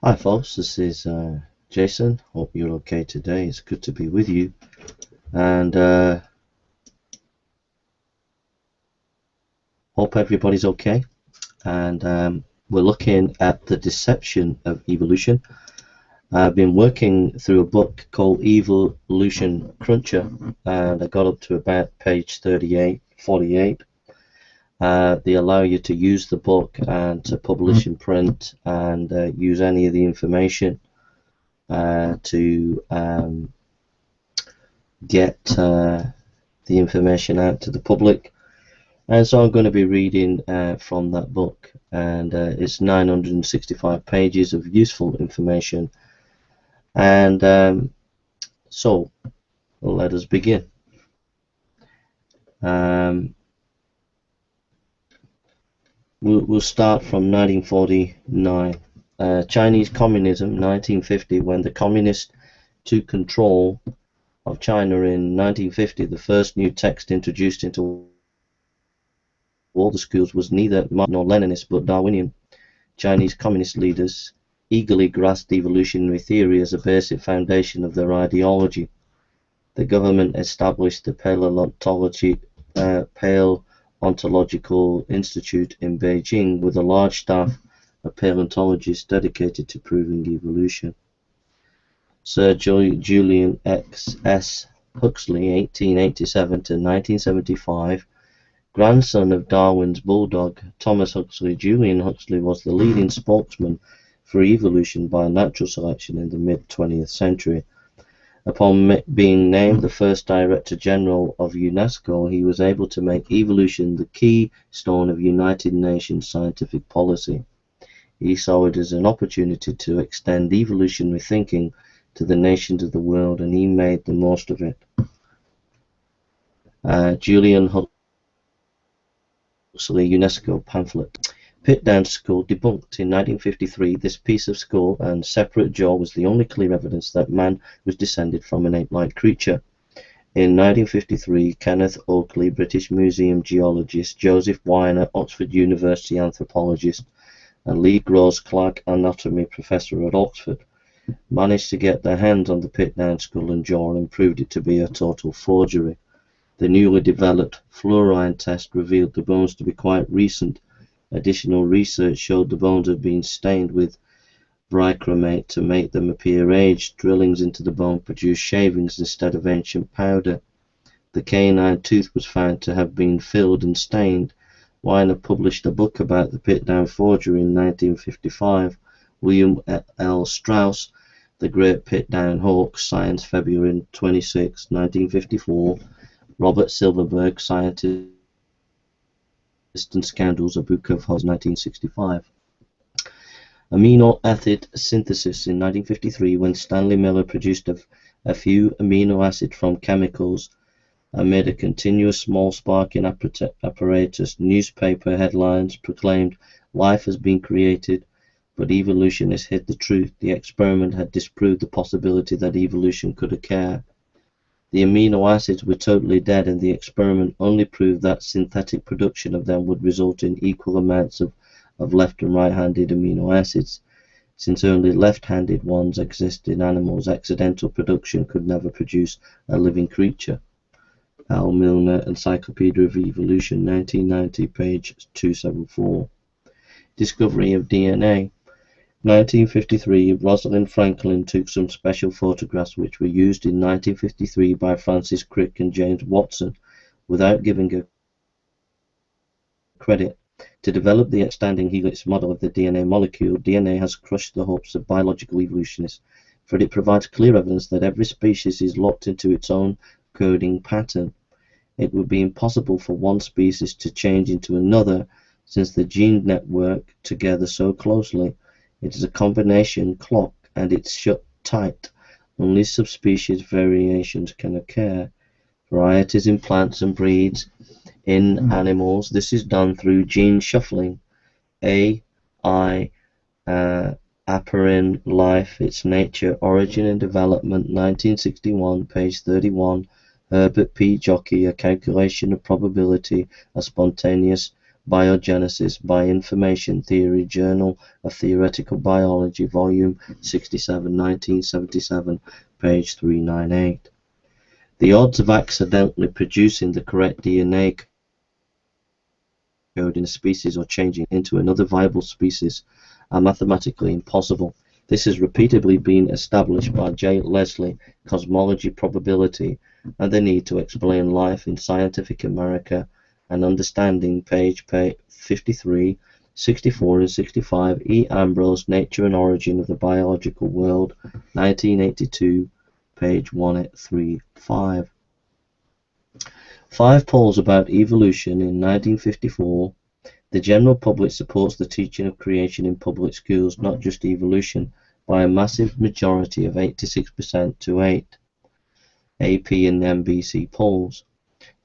Hi folks, this is Jason. Hope you're okay today. It's good to be with you. And hope everybody's okay. And we're looking at the deception of evolution. I've been working through a book called Evolution Cruncher, and I got up to about page 48. They allow you to use the book and to publish in print and use any of the information to get the information out to the public. And so I'm going to be reading from that book, and it's 965 pages of useful information. And so let us begin. We'll start from 1949. Chinese Communism, 1950, when the communists took control of China in 1950, the first new text introduced into all the schools was neither Marxist nor Leninist but Darwinian. Chinese communist leaders eagerly grasped evolutionary theory as a basic foundation of their ideology. The government established the Paleontological Institute in Beijing with a large staff of paleontologists dedicated to proving evolution. Sir Julian S. Huxley, 1887 to 1975, grandson of Darwin's bulldog Thomas Huxley, Julian Huxley was the leading spokesman for evolution by natural selection in the mid-20th century. Upon being named the first Director General of UNESCO, he was able to make evolution the keystone of United Nations scientific policy. He saw it as an opportunity to extend evolutionary thinking to the nations of the world, and he made the most of it. Julian Huxley UNESCO pamphlet. Pitdown skull debunked. In 1953, this piece of skull and separate jaw was the only clear evidence that man was descended from an ape-like creature. In 1953, Kenneth Oakley, British Museum geologist, Joseph Weiner, Oxford University anthropologist, and Lee Gross Clark, anatomy professor at Oxford, managed to get their hands on the Pitdown skull and jaw and proved it to be a total forgery. The newly developed fluorine test revealed the bones to be quite recent. Additional research showed the bones had been stained with bichromate to make them appear aged. Drillings into the bone produced shavings instead of ancient powder. The canine tooth was found to have been filled and stained. Weiner published a book about the Pitdown forgery in 1955. William L. Strauss, The Great Pitdown Hoax, Science, February 26, 1954. Robert Silverberg, Scientist and Scandals, a book of Hobbes, 1965. Amino acid synthesis in 1953, when Stanley Miller produced a few amino acids from chemicals amid a continuous small sparking apparatus. Newspaper headlines proclaimed life has been created, but evolutionists hid the truth. The experiment had disproved the possibility that evolution could occur. The amino acids were totally dead, and the experiment only proved that synthetic production of them would result in equal amounts of left and right-handed amino acids. Since only left-handed ones exist in animals, accidental production could never produce a living creature. Al Milner, Encyclopedia of Evolution, 1990, page 274. Discovery of DNA. 1953, Rosalind Franklin took some special photographs which were used in 1953 by Francis Crick and James Watson without giving her credit. To develop the outstanding helix model of the DNA molecule, DNA has crushed the hopes of biological evolutionists, for it provides clear evidence that every species is locked into its own coding pattern. It would be impossible for one species to change into another, since the gene network together so closely. It is a combination clock, and it's shut tight. Only subspecies variations can occur. Varieties in plants and breeds in animals. This is done through gene shuffling. A.I. Aperin, Life, Its Nature, Origin and Development, 1961, page 31. Herbert P. Jockey, A Calculation of Probability of Spontaneous Biogenesis, Bioinformation Theory, Journal of Theoretical Biology, Volume 67, 1977, page 398. The odds of accidentally producing the correct DNA code in a species or changing into another viable species are mathematically impossible. This has repeatedly been established by J. Leslie, Cosmology, Probability, and the Need to Explain Life in Scientific America and Understanding, page 53, 64 and 65, E. Ambrose, Nature and Origin of the Biological World, 1982, page 135. 5 polls about evolution in 1954. The general public supports the teaching of creation in public schools, not just evolution, by a massive majority of 86% to 8. AP and NBC polls.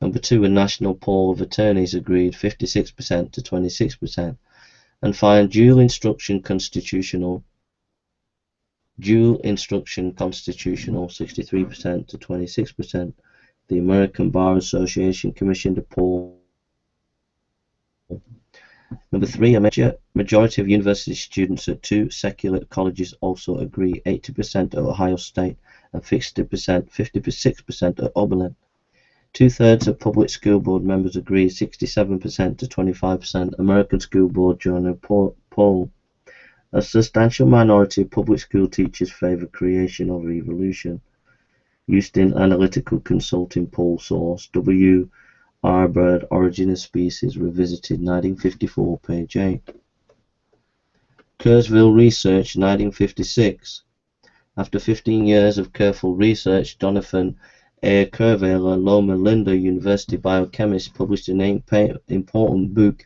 Number 2, a national poll of attorneys agreed 56% to 26%, and find dual instruction constitutional 63% to 26%. The American Bar Association commissioned a poll. Number 3, a majority of university students at 2 secular colleges also agree, 80% at Ohio State and 56% at Oberlin. 2/3 of public school board members agree, 67% to 25%. American School Board Journal poll. A substantial minority of public school teachers favor creation over evolution. Houston Analytical Consulting poll source, W. R. Bird, Origin of Species, Revisited, 1954, page 8. Kurzweil Research, 1956. After 15 years of careful research, Donathan A. Kurzweil, Loma Linda University biochemist, published an important book,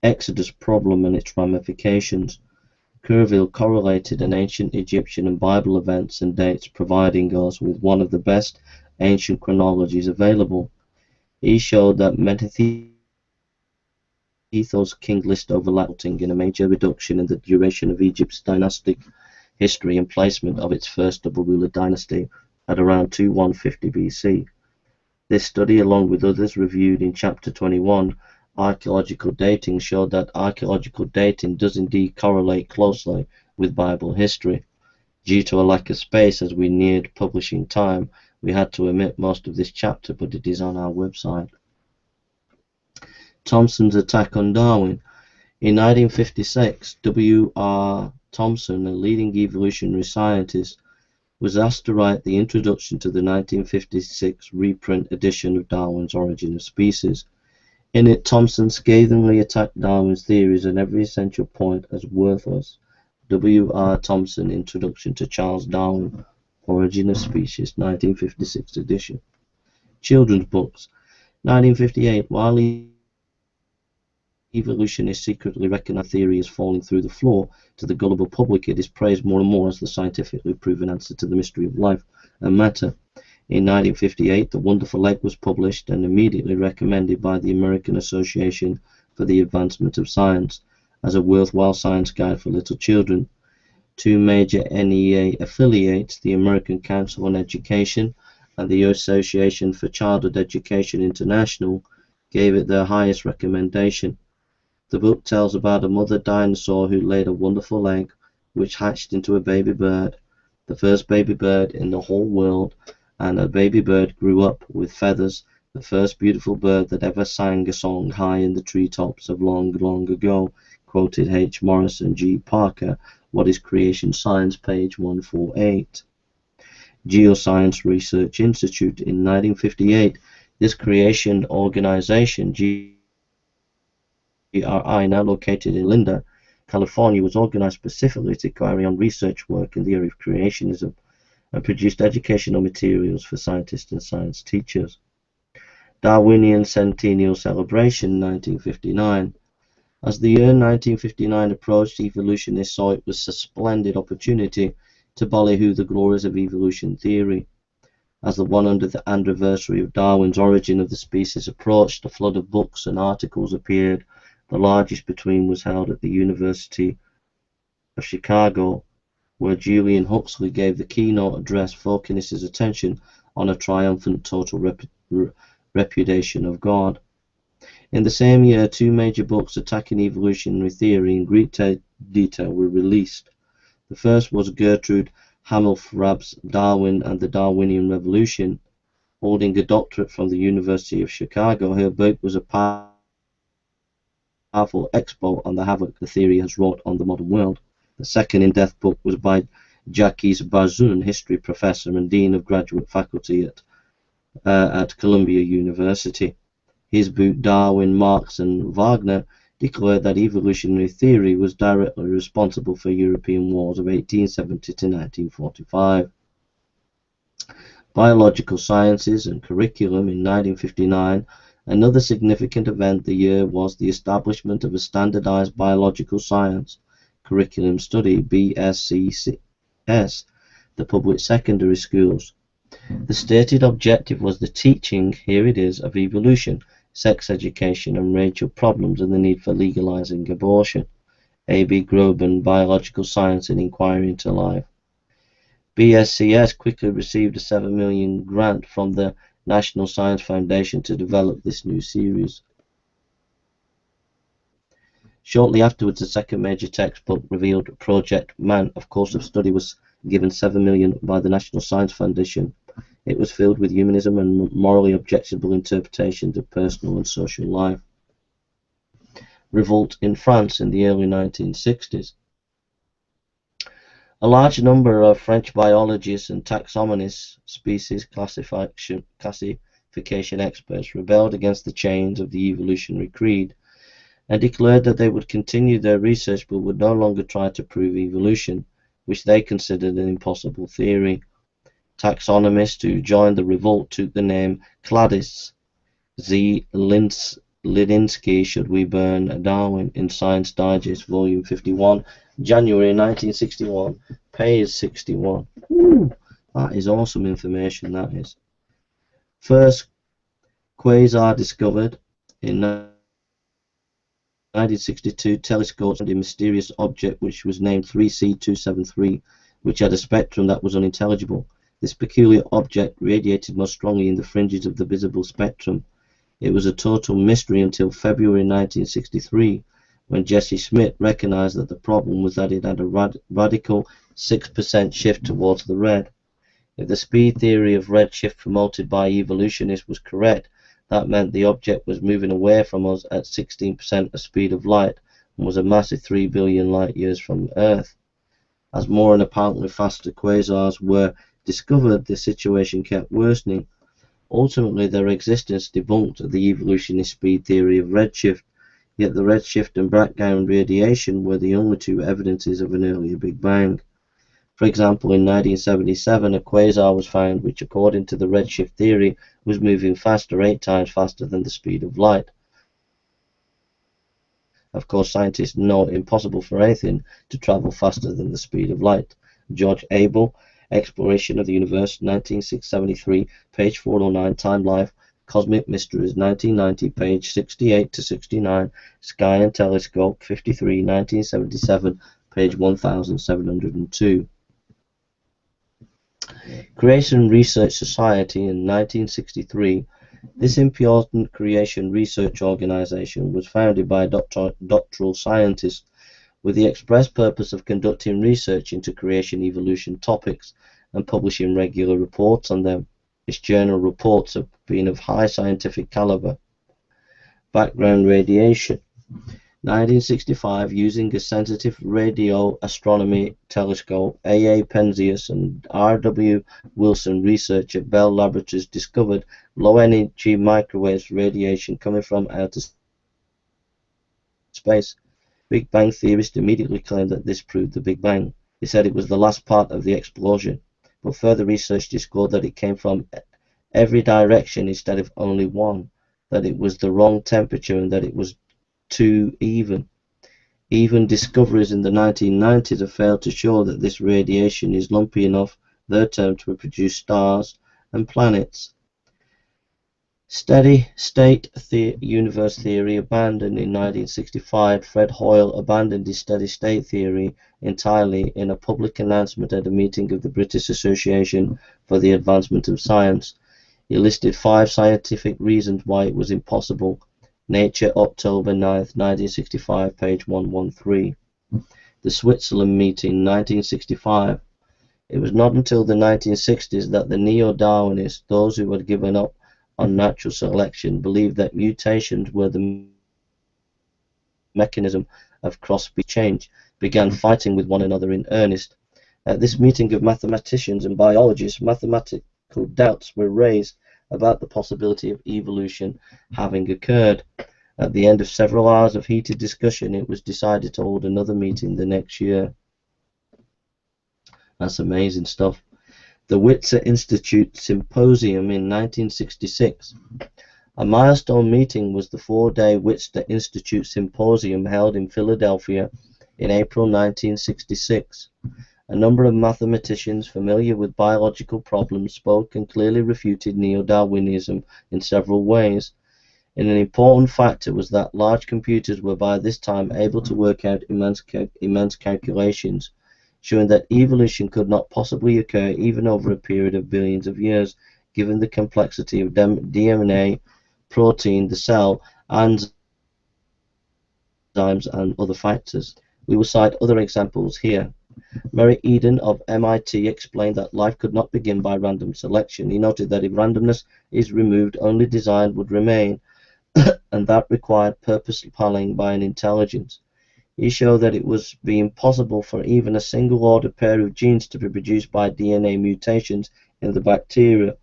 Exodus Problem and its Ramifications. Kurzweil correlated an ancient Egyptian and Bible events and dates, providing us with one of the best ancient chronologies available. He showed that Menethos king list overlapping in a major reduction in the duration of Egypt's dynastic history and placement of its first double ruler dynasty at around 2150 BC. This study, along with others reviewed in Chapter 21, Archaeological Dating, showed that archaeological dating does indeed correlate closely with Bible history. Due to a lack of space as we neared publishing time, we had to omit most of this chapter, but it is on our website. Thomson's attack on Darwin. In 1956, W. R. Thomson, a leading evolutionary scientist, was asked to write the introduction to the 1956 reprint edition of Darwin's Origin of Species. In it, Thomson scathingly attacked Darwin's theories and every essential point as worthless. W. R. Thomson, Introduction to Charles Darwin, Origin of Species, 1956 edition. Children's books. 1958, while evolutionists secretly recognize theory is falling through the floor to the gullible public, it is praised more and more as the scientifically proven answer to the mystery of life and matter. In 1958, The Wonderful Egg was published and immediately recommended by the American Association for the Advancement of Science as a worthwhile science guide for little children. 2 major NEA affiliates, the American Council on Education and the Association for Childhood Education International, gave it their highest recommendation. The book tells about a mother dinosaur who laid a wonderful egg, which hatched into a baby bird, the first baby bird in the whole world, and a baby bird grew up with feathers, the first beautiful bird that ever sang a song high in the treetops of long, long ago, quoted H. Morrison G. Parker, What is Creation Science, page 148. Geoscience Research Institute. In 1958, this creation organization, GRI, now located in Linda, California, was organized specifically to carry on research work in the area of creationism and produced educational materials for scientists and science teachers. Darwinian Centennial Celebration, 1959. As the year 1959 approached, evolutionists saw it was a splendid opportunity to ballyhoo the glories of evolution theory. As the 100th anniversary of Darwin's Origin of the Species approached, a flood of books and articles appeared. The largest between was held at the University of Chicago, where Julian Huxley gave the keynote address, focusing his attention on a triumphant total repudiation of God. In the same year, two major books attacking evolutionary theory in Greek detail were released. The first was Gertrude Hamelfrabe's Darwin and the Darwinian Revolution. Holding a doctorate from the University of Chicago, her book was a powerful expo on the havoc the theory has wrought on the modern world. The second in-depth book was by Jacques Bazoun, history professor and dean of graduate faculty at Columbia University. His book Darwin, Marx and Wagner declared that evolutionary theory was directly responsible for European wars of 1870 to 1945. Biological Sciences and Curriculum in 1959. Another significant event the year was the establishment of a standardized biological science curriculum study, BSCS, the public secondary schools. The stated objective was the teaching, here it is, of evolution, sex education and racial problems and the need for legalizing abortion. A.B. Groban, Biological Science and Inquiry into Life. BSCS quickly received a $7 million grant from the National Science Foundation to develop this new series. Shortly afterwards, the second major textbook revealed Project Man. A course of study was given $7 million by the National Science Foundation. It was filled with humanism and morally objectionable interpretations of personal and social life. Revolt in France in the early 1960s. A large number of French biologists and taxonomists, species classification experts, rebelled against the chains of the evolutionary creed and declared that they would continue their research but would no longer try to prove evolution, which they considered an impossible theory. Taxonomists who joined the revolt took the name cladists. Z. Lidinsky, Should We Burn Darwin? In Science Digest, Volume 51, January 1961, page 61. Ooh, that is awesome information, that is. First quasar discovered in 1962, telescopes found a mysterious object which was named 3C273, which had a spectrum that was unintelligible. This peculiar object radiated most strongly in the fringes of the visible spectrum. It was a total mystery until February 1963, when Jesse Schmidt recognized that the problem was that it had a radical 6% shift towards the red. If the speed theory of redshift promoted by evolutionists was correct, that meant the object was moving away from us at 16% the speed of light and was a massive 3 billion light years from Earth. As more and apparently faster quasars were discovered, the situation kept worsening. Ultimately, their existence debunked the evolutionist speed theory of redshift, yet the redshift and background radiation were the only two evidences of an earlier Big Bang. For example, in 1977, a quasar was found which, according to the redshift theory, was moving faster, 8 times faster than the speed of light. Of course, scientists know it impossible for anything to travel faster than the speed of light. George Abel, Exploration of the Universe, 1973, page 409, Time Life, Cosmic Mysteries, 1990, page 68 to 69, Sky and Telescope, 53, 1977, page 1702. Creation Research Society in 1963. This important creation research organization was founded by doctoral scientists with the express purpose of conducting research into creation evolution topics and publishing regular reports on them. Its journal reports have been of high scientific caliber. Background radiation. 1965, using a sensitive radio astronomy telescope, A.A. Penzias and R.W. Wilson, research at Bell Laboratories, discovered low-energy microwave radiation coming from outer space. Big Bang theorists immediately claimed that this proved the Big Bang. They said it was the last part of the explosion, but further research discovered that it came from every direction instead of only one, that it was the wrong temperature and that it was too even. Even discoveries in the 1990s have failed to show that this radiation is lumpy enough, their term, to produce stars and planets. Steady state universe theory abandoned in 1965. Fred Hoyle abandoned his steady state theory entirely in a public announcement at a meeting of the British Association for the Advancement of Science. He listed 5 scientific reasons why it was impossible. Nature, October 9th, 1965, page 113. The Switzerland meeting, 1965. It was not until the 1960s that the neo-Darwinists, those who had given up on natural selection, believed that mutations were the mechanism of cross-species change, began fighting with one another in earnest. At this meeting of mathematicians and biologists, mathematical doubts were raised about the possibility of evolution having occurred. At the end of several hours of heated discussion, it was decided to hold another meeting the next year. That's amazing stuff. The Witzer Institute Symposium in 1966. A milestone meeting was the four-day Witzer Institute Symposium held in Philadelphia in April 1966. A number of mathematicians familiar with biological problems spoke and clearly refuted neo-Darwinism in several ways. And an important factor was that large computers were by this time able to work out immense calculations, showing that evolution could not possibly occur even over a period of billions of years, given the complexity of DNA, protein, the cell, enzymes, and other factors. We will cite other examples here. Murray Eden of MIT explained that life could not begin by random selection. He noted that if randomness is removed, only design would remain, and that required purposeful planning by an intelligence. He showed that it was impossible for even a single ordered pair of genes to be produced by DNA mutations in the bacteria.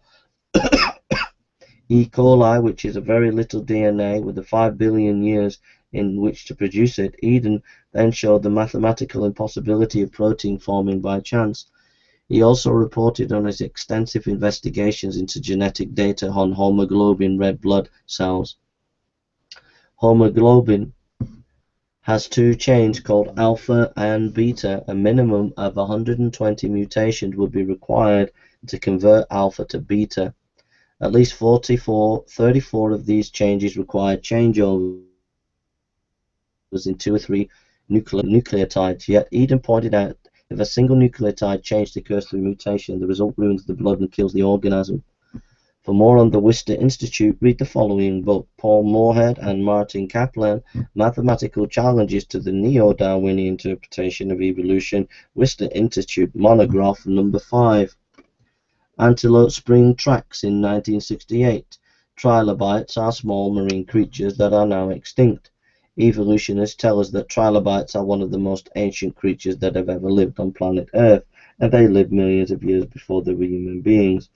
E. coli, which is a very little DNA with the 5 billion years in which to produce it. Eden then showed the mathematical impossibility of protein forming by chance. He also reported on his extensive investigations into genetic data on hemoglobin red blood cells. Hemoglobin has two chains called alpha and beta. A minimum of 120 mutations would be required to convert alpha to beta. At least 34 of these changes required changeovers in 2 or 3 nucleotides. Yet Eden pointed out if a single nucleotide change occurs through mutation, the result ruins the blood and kills the organism. For more on the Witzer Institute, read the following book, Paul Moorhead and Martin Kaplan, Mathematical Challenges to the Neo-Darwinian Interpretation of Evolution, Witzer Institute, monograph number 5. Antelope Spring Tracks in 1968. Trilobites are small marine creatures that are now extinct. Evolutionists tell us that trilobites are one of the most ancient creatures that have ever lived on planet Earth, and they lived millions of years before they were human beings.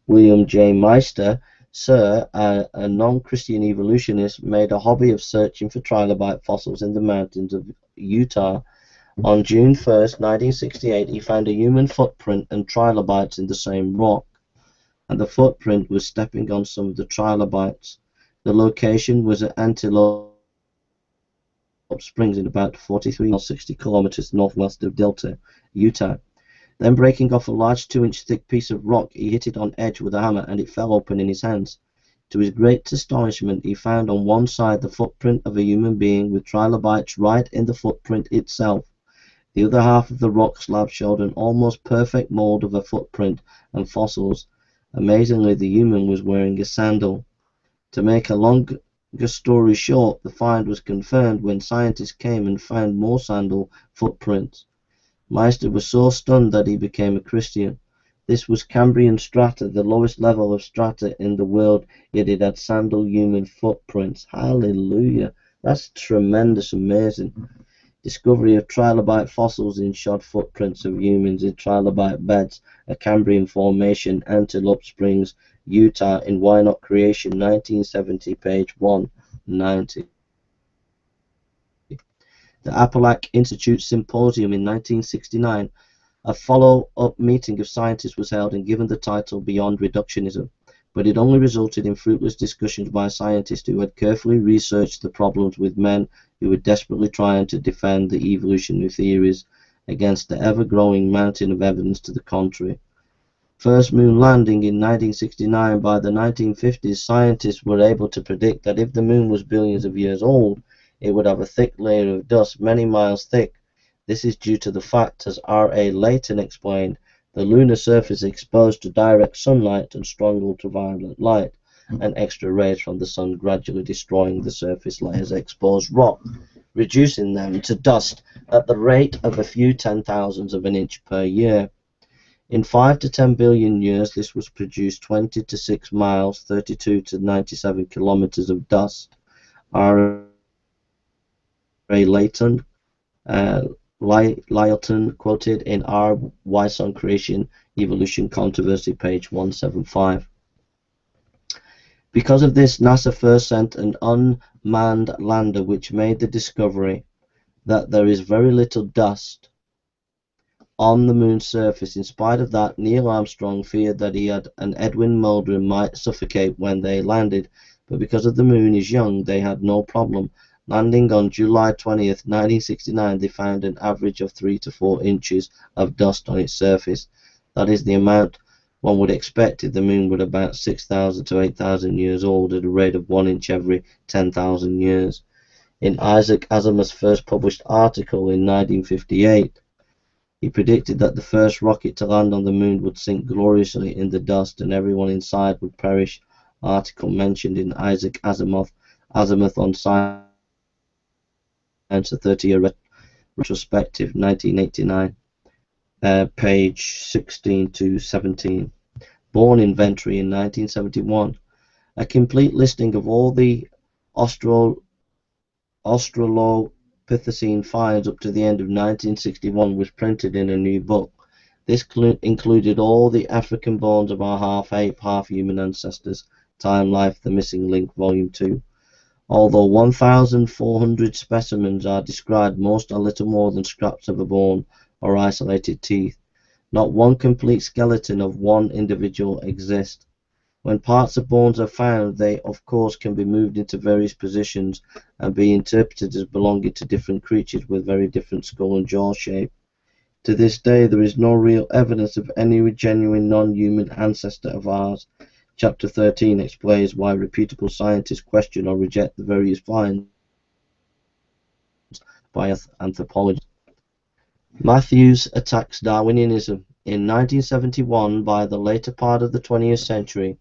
William J. Meister, Sr., a non-Christian evolutionist, made a hobby of searching for trilobite fossils in the mountains of Utah. On June 1, 1968, he found a human footprint and trilobites in the same rock, and the footprint was stepping on some of the trilobites. The location was at Antelope Springs in about 43 or 60 kilometers northwest of Delta, Utah. Then, breaking off a large 2-inch thick piece of rock, he hit it on edge with a hammer, and it fell open in his hands. To his great astonishment, he found on one side the footprint of a human being with trilobites right in the footprint itself. The other half of the rock slab showed an almost perfect mold of a footprint and fossils. Amazingly, the human was wearing a sandal. To make a longer story short, the find was confirmed when scientists came and found more sandal footprints. Meister was so stunned that he became a Christian. This was Cambrian strata, the lowest level of strata in the world, yet it had sandal human footprints. Hallelujah. That's tremendous, amazing. Discovery of trilobite fossils in shod footprints of humans in trilobite beds, a Cambrian formation, Antelope Springs, Utah, in Why Not Creation, 1970, page 190. The Appalach Institute Symposium in 1969. A follow-up meeting of scientists was held and given the title Beyond Reductionism, but it only resulted in fruitless discussions by scientists who had carefully researched the problems with men who were desperately trying to defend the evolutionary theories against the ever-growing mountain of evidence to the contrary. First moon landing in 1969. By the 1950s, scientists were able to predict that if the moon was billions of years old, it would have a thick layer of dust many miles thick. This is due to the fact, as R.A. Layton explained, the lunar surface is exposed to direct sunlight and strong ultraviolet light. and extra rays from the sun gradually destroying the surface layers exposed rock, reducing them to dust at the rate of a few 10,000ths of an inch per year. In 5 to 10 billion years, this was produced 20 to 6 miles, 32 to 97 kilometers of dust. R. A. Layton, quoted in R. Weiss on Creation Evolution Controversy, page 175. Because of this, NASA first sent an unmanned lander which made the discovery that there is very little dust on the moon's surface. In spite of that, Neil Armstrong feared that he and Edwin Muldrin might suffocate when they landed, but because of the moon is young, they had no problem. Landing on July 20th, 1969, they found an average of 3 to 4 inches of dust on its surface. That is the amount one would expect if the moon were about 6,000 to 8,000 years old at a rate of 1 inch every 10,000 years. In Isaac Asimov's first published article in 1958, he predicted that the first rocket to land on the moon would sink gloriously in the dust and everyone inside would perish. Article mentioned in Isaac Asimov on Science, a 30-year retrospective, 1989, page 16 to 17. Born inventory in 1971. A complete listing of all the Australopithecine finds up to the end of 1961 was printed in a new book. This included all the African bones of our half-ape, half-human ancestors. Time, Life, The Missing Link, Volume 2. Although 1,400 specimens are described, most are little more than scraps of a bone or isolated teeth. Not one complete skeleton of one individual exists. When parts of bones are found, they of course can be moved into various positions and be interpreted as belonging to different creatures with very different skull and jaw shape. To this day, there is no real evidence of any genuine non-human ancestor of ours. Chapter 13 explains why reputable scientists question or reject the various finds by anthropologists. Matthews attacks Darwinianism. In 1971, by the later part of the 20th century,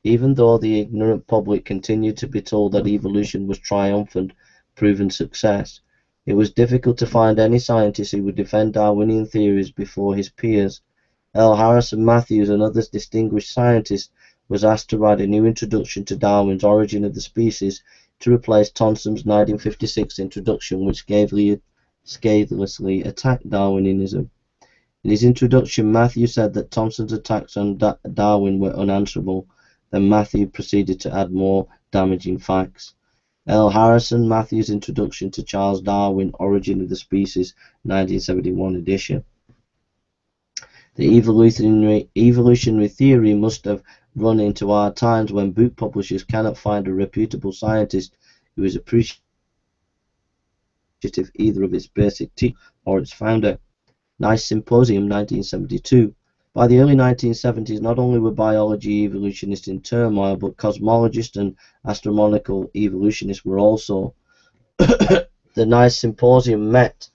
even though the ignorant public continued to be told that evolution was triumphant, proven success, it was difficult to find any scientist who would defend Darwinian theories before his peers. L. Harrison Matthews, and other distinguished scientists, was asked to write a new introduction to Darwin's Origin of the Species to replace Thompson's 1956 introduction, which scathelessly attacked Darwinianism. In his introduction, Matthews said that Thompson's attacks on Darwin were unanswerable. Then Matthews proceeded to add more damaging facts. L. Harrison Matthews' Introduction to Charles Darwin, Origin of the Species, 1971 edition. The evolutionary theory must have run into our times when book publishers cannot find a reputable scientist who is appreciative either of its basic teaching or its founder. Nice Symposium, 1972. By the early 1970s, not only were biology evolutionists in turmoil, but cosmologists and astronomical evolutionists were also. The Nice Symposium met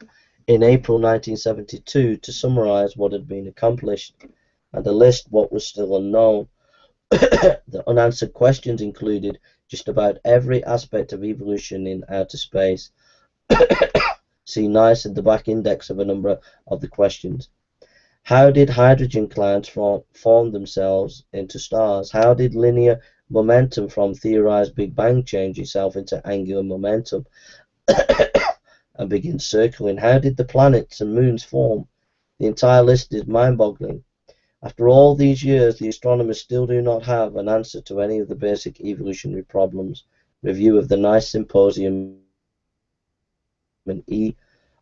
in April 1972 to summarize what had been accomplished and to list what was still unknown. The unanswered questions included just about every aspect of evolution in outer space. See Nice at the back index of a number of the questions. How did hydrogen clouds form themselves into stars? How did linear momentum from theorized Big Bang change itself into angular momentum and begin circling? How did the planets and moons form? The entire list is mind-boggling. After all these years, the astronomers still do not have an answer to any of the basic evolutionary problems. Review of the Nice Symposium and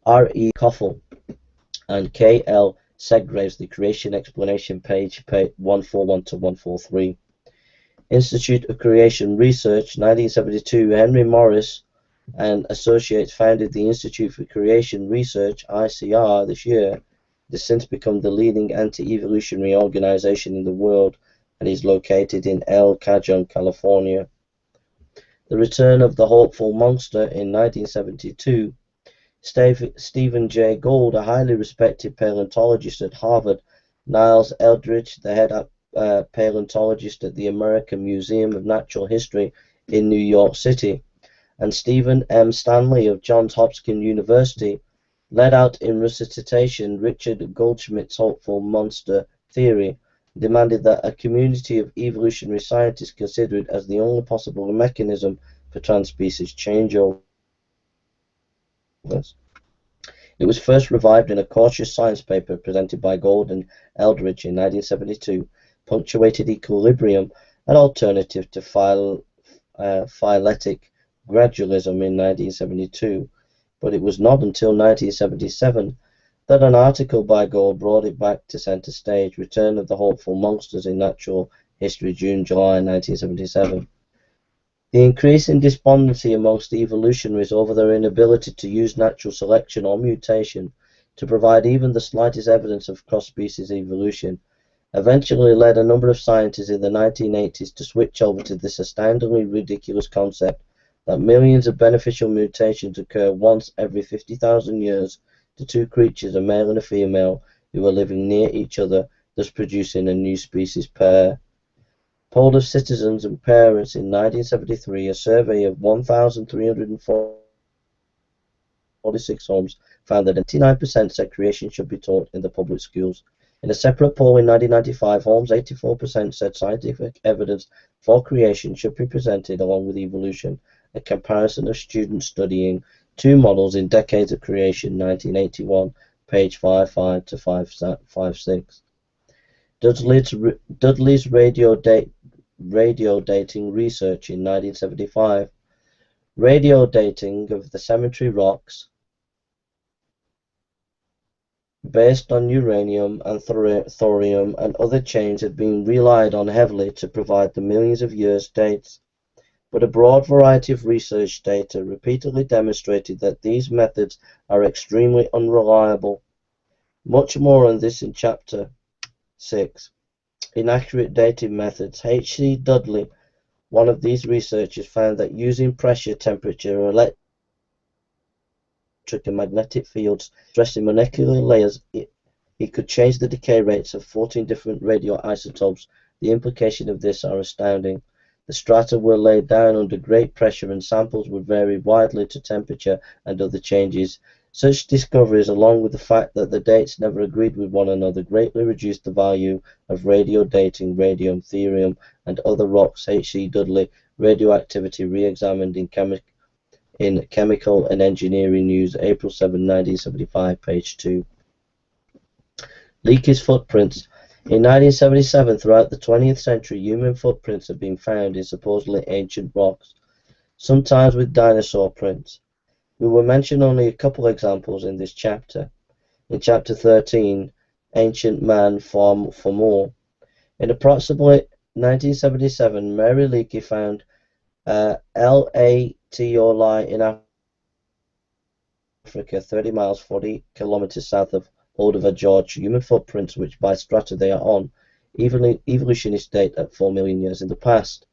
R. E. Koffel and K. L. Sedgraves, The Creation Explanation, page 141 to 143. Institute of Creation Research, 1972. Henry Morris and Associates founded the Institute for Creation Research, ICR, this year. It has since become the leading anti-evolutionary organization in the world and is located in El Cajon, California. The Return of the Hopeful Monster in 1972. Stephen Jay Gould, a highly respected paleontologist at Harvard, Niles Eldredge, the head paleontologist at the American Museum of Natural History in New York City, and Stephen M. Stanley of Johns Hopkins University led out in resuscitation Richard Goldschmidt's hopeful monster theory, demanded that a community of evolutionary scientists consider it as the only possible mechanism for transspecies changeovers. It was first revived in a cautious science paper presented by Gold and Eldridge in 1972, punctuated Equilibrium, an alternative to phyletic gradualism in 1972, but it was not until 1977 that an article by Gold brought it back to center stage, Return of the Hopeful Monsters in Natural History, June-July 1977. The increasing despondency amongst evolutionists over their inability to use natural selection or mutation to provide even the slightest evidence of cross-species evolution eventually led a number of scientists in the 1980s to switch over to this astoundingly ridiculous concept that millions of beneficial mutations occur once every 50,000 years to two creatures, a male and a female, who are living near each other, thus producing a new species pair. Poll of citizens and parents in 1973, a survey of 1,346 homes found that 89% said creation should be taught in the public schools. In a separate poll in 1995, Holmes 84% said scientific evidence for creation should be presented along with evolution, a comparison of students studying two models in Decades of Creation, 1981, page 55 to 556. Dudley's radio dating research in 1975. Radio dating of the cemetery rocks based on uranium and thorium and other chains had been relied on heavily to provide the millions of years dates, but a broad variety of research data repeatedly demonstrated that these methods are extremely unreliable. Much more on this in Chapter 6. Inaccurate dating methods. H.C. Dudley, one of these researchers, found that using pressure, temperature, electric and magnetic fields stressing molecular layers, he could change the decay rates of 14 different radioisotopes. The implications of this are astounding. The strata were laid down under great pressure and samples would vary widely to temperature and other changes. Such discoveries, along with the fact that the dates never agreed with one another, greatly reduced the value of radio dating radium, thorium, and other rocks. H.C. Dudley, Radioactivity Re-examined in Chemical and Engineering News, April 7, 1975, page 2. Leakey's footprints. In 1977, throughout the 20th century, human footprints have been found in supposedly ancient rocks, sometimes with dinosaur prints. We will mention only a couple examples in this chapter. In Chapter 13, Ancient Man for More. In approximately 1977, Mary Leakey found L.A.T.O.L.I. in Africa, 30 miles 40 kilometers south of Olduvai, Georgia, human footprints which by strata they are on evolutionists date at 4 million years in the past.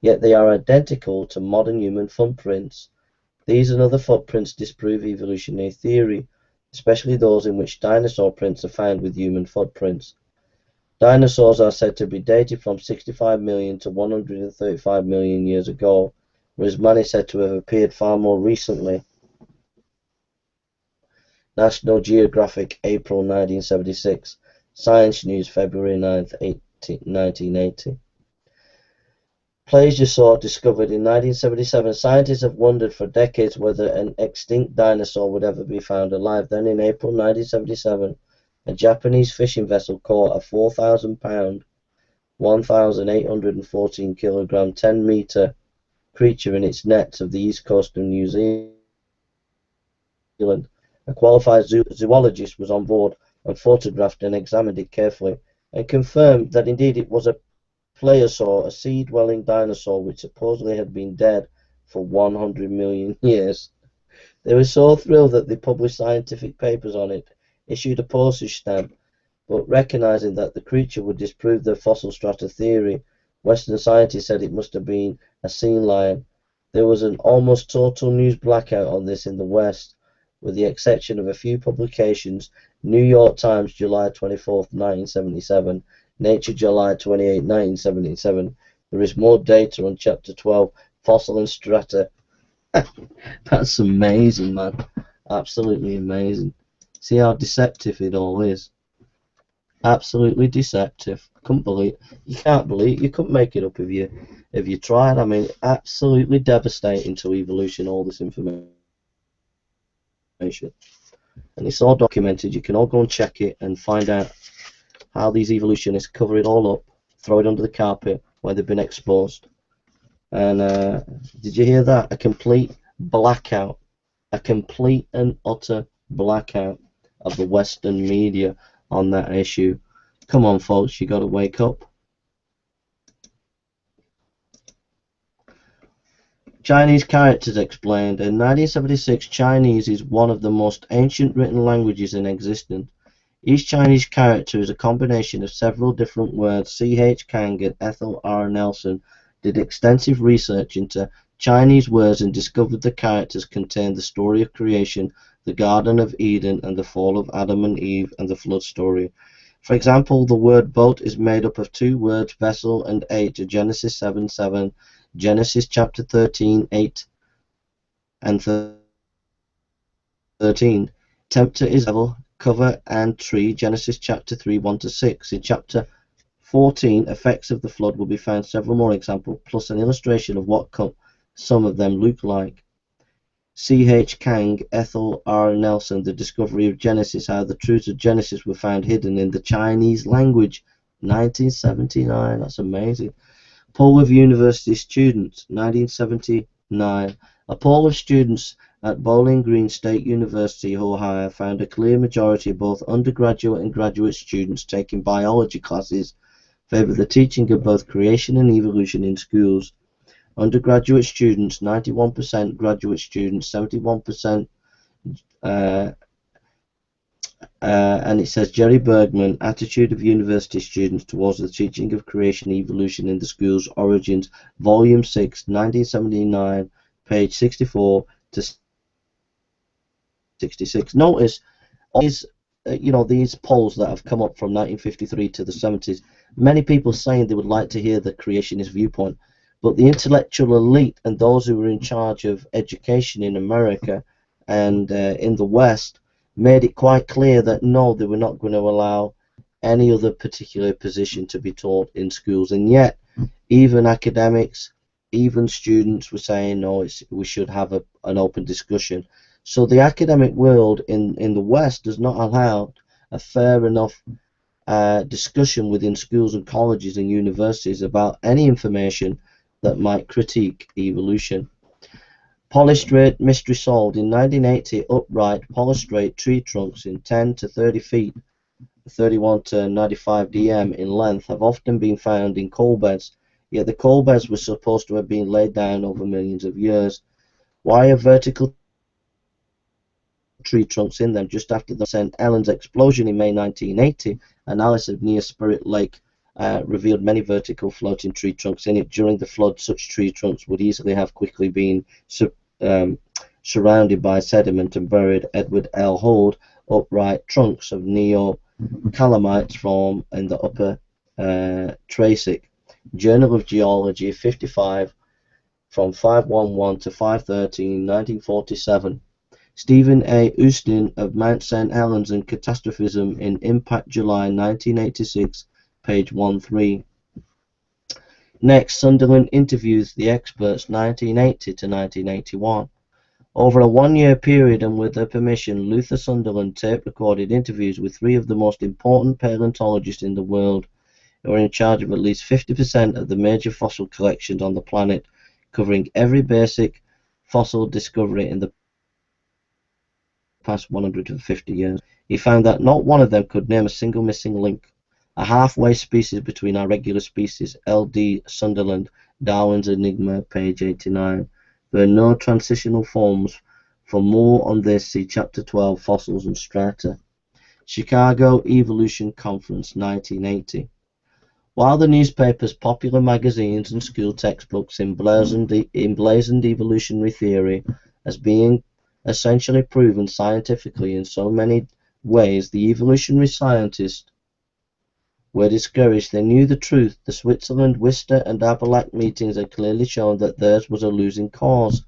Yet they are identical to modern human footprints. These and other footprints disprove evolutionary theory, especially those in which dinosaur prints are found with human footprints. Dinosaurs are said to be dated from 65 million to 135 million years ago, whereas man is said to have appeared far more recently. National Geographic, April 1976. Science News, February 9, 1980. Plesiosaur discovered in 1977. Scientists have wondered for decades whether an extinct dinosaur would ever be found alive. Then in April 1977, a Japanese fishing vessel caught a 4,000-pound, 1,814 kilogram, 10-meter creature in its nets of the east coast of New Zealand. A qualified zoologist was on board and photographed and examined it carefully and confirmed that indeed it was a plesiosaur, a sea-dwelling dinosaur which supposedly had been dead for 100 million years. They were so thrilled that they published scientific papers on it, issued a postage stamp, but recognizing that the creature would disprove their fossil strata theory, Western scientists said it must have been a sea lion. There was an almost total news blackout on this in the West, with the exception of a few publications. New York Times, July 24, 1977, Nature, July 28, 1977. There is more data on Chapter 12, Fossil and Strata. That's amazing, man. Absolutely amazing. See how deceptive it all is. Absolutely deceptive. Couldn't believe. You can't believe. You couldn't make it up if you tried. I mean, absolutely devastating to evolution. All this information, and it's all documented. You can all go and check it and find out how these evolutionists cover it all up, throw it under the carpet where they've been exposed. And did you hear that? A complete blackout. A complete and utter blackout of the Western media on that issue. Come on, folks, you got to wake up. Chinese characters explained. In 1976, Chinese is one of the most ancient written languages in existence. Each Chinese character is a combination of several different words. C.H. Kang and Ethel R. Nelson did extensive research into Chinese words and discovered the characters contained the story of creation, the Garden of Eden, and the fall of Adam and Eve, and the flood story. For example, the word boat is made up of two words, vessel and eight, Genesis 7:7, Genesis chapter 13, 8 and 13. Tempter is devil, cover and tree, Genesis chapter 3, 1-6. In chapter 14, effects of the flood, will be found several more examples, plus an illustration of what some of them look like. C.H. Kang, Ethel R. Nelson, The Discovery of Genesis, How the Truths of Genesis Were Found Hidden in the Chinese Language, 1979. That's amazing. Poll of University Students, 1979. A poll of students at Bowling Green State University, Ohio, found a clear majority of both undergraduate and graduate students taking biology classes favor the teaching of both creation and evolution in schools. Undergraduate students, 91%, graduate students, 71%, and it says Jerry Bergman, Attitude of University Students Towards the Teaching of Creation and Evolution in the Schools, Origins, Volume 6, 1979, page 64 to 66. Notice all these, these polls that have come up from 1953 to the 70s, many people saying they would like to hear the creationist viewpoint. But the intellectual elite and those who were in charge of education in America and in the West made it quite clear that no, they were not going to allow any other particular position to be taught in schools. And yet, even academics, even students were saying no, we should have an open discussion. So the academic world in the West does not allow a fair enough discussion within schools and colleges and universities about any information that might critique evolution. Polystrate mystery solved. In 1980, upright polystrate tree trunks in 10 to 30 feet, 31 to 95 dm in length, have often been found in coal beds, yet the coal beds were supposed to have been laid down over millions of years. Why are vertical tree trunks in them? Just after the St. Helens explosion in May 1980, analysis near Spirit Lake revealed many vertical floating tree trunks in it. During the flood, such tree trunks would easily have quickly been surrounded by sediment and buried. Edward L. Holt, upright trunks of neocalamites form in the upper Triassic. Journal of Geology, 55, from 511 to 513, 1947. Stephen A. Ustin of Mount St. Helens and Catastrophism in Impact, July 1986, page 13. Next, Sunderland interviews the experts, 1980 to 1981. Over a one-year period and with their permission, Luther Sunderland tape-recorded interviews with three of the most important paleontologists in the world, who are in charge of at least 50% of the major fossil collections on the planet, covering every basic fossil discovery in the past 150 years. He found that not one of them could name a single missing link. A halfway species between our regular species. L.D. Sunderland, Darwin's Enigma, page 89. There are no transitional forms. For more on this, see Chapter 12, Fossils and Strata. Chicago Evolution Conference, 1980. While the newspapers, popular magazines, and school textbooks emblazoned evolutionary theory as being essentially proven scientifically in so many ways, the evolutionary scientists were discouraged. They knew the truth. The Switzerland, Worcester and Abelard meetings had clearly shown that theirs was a losing cause.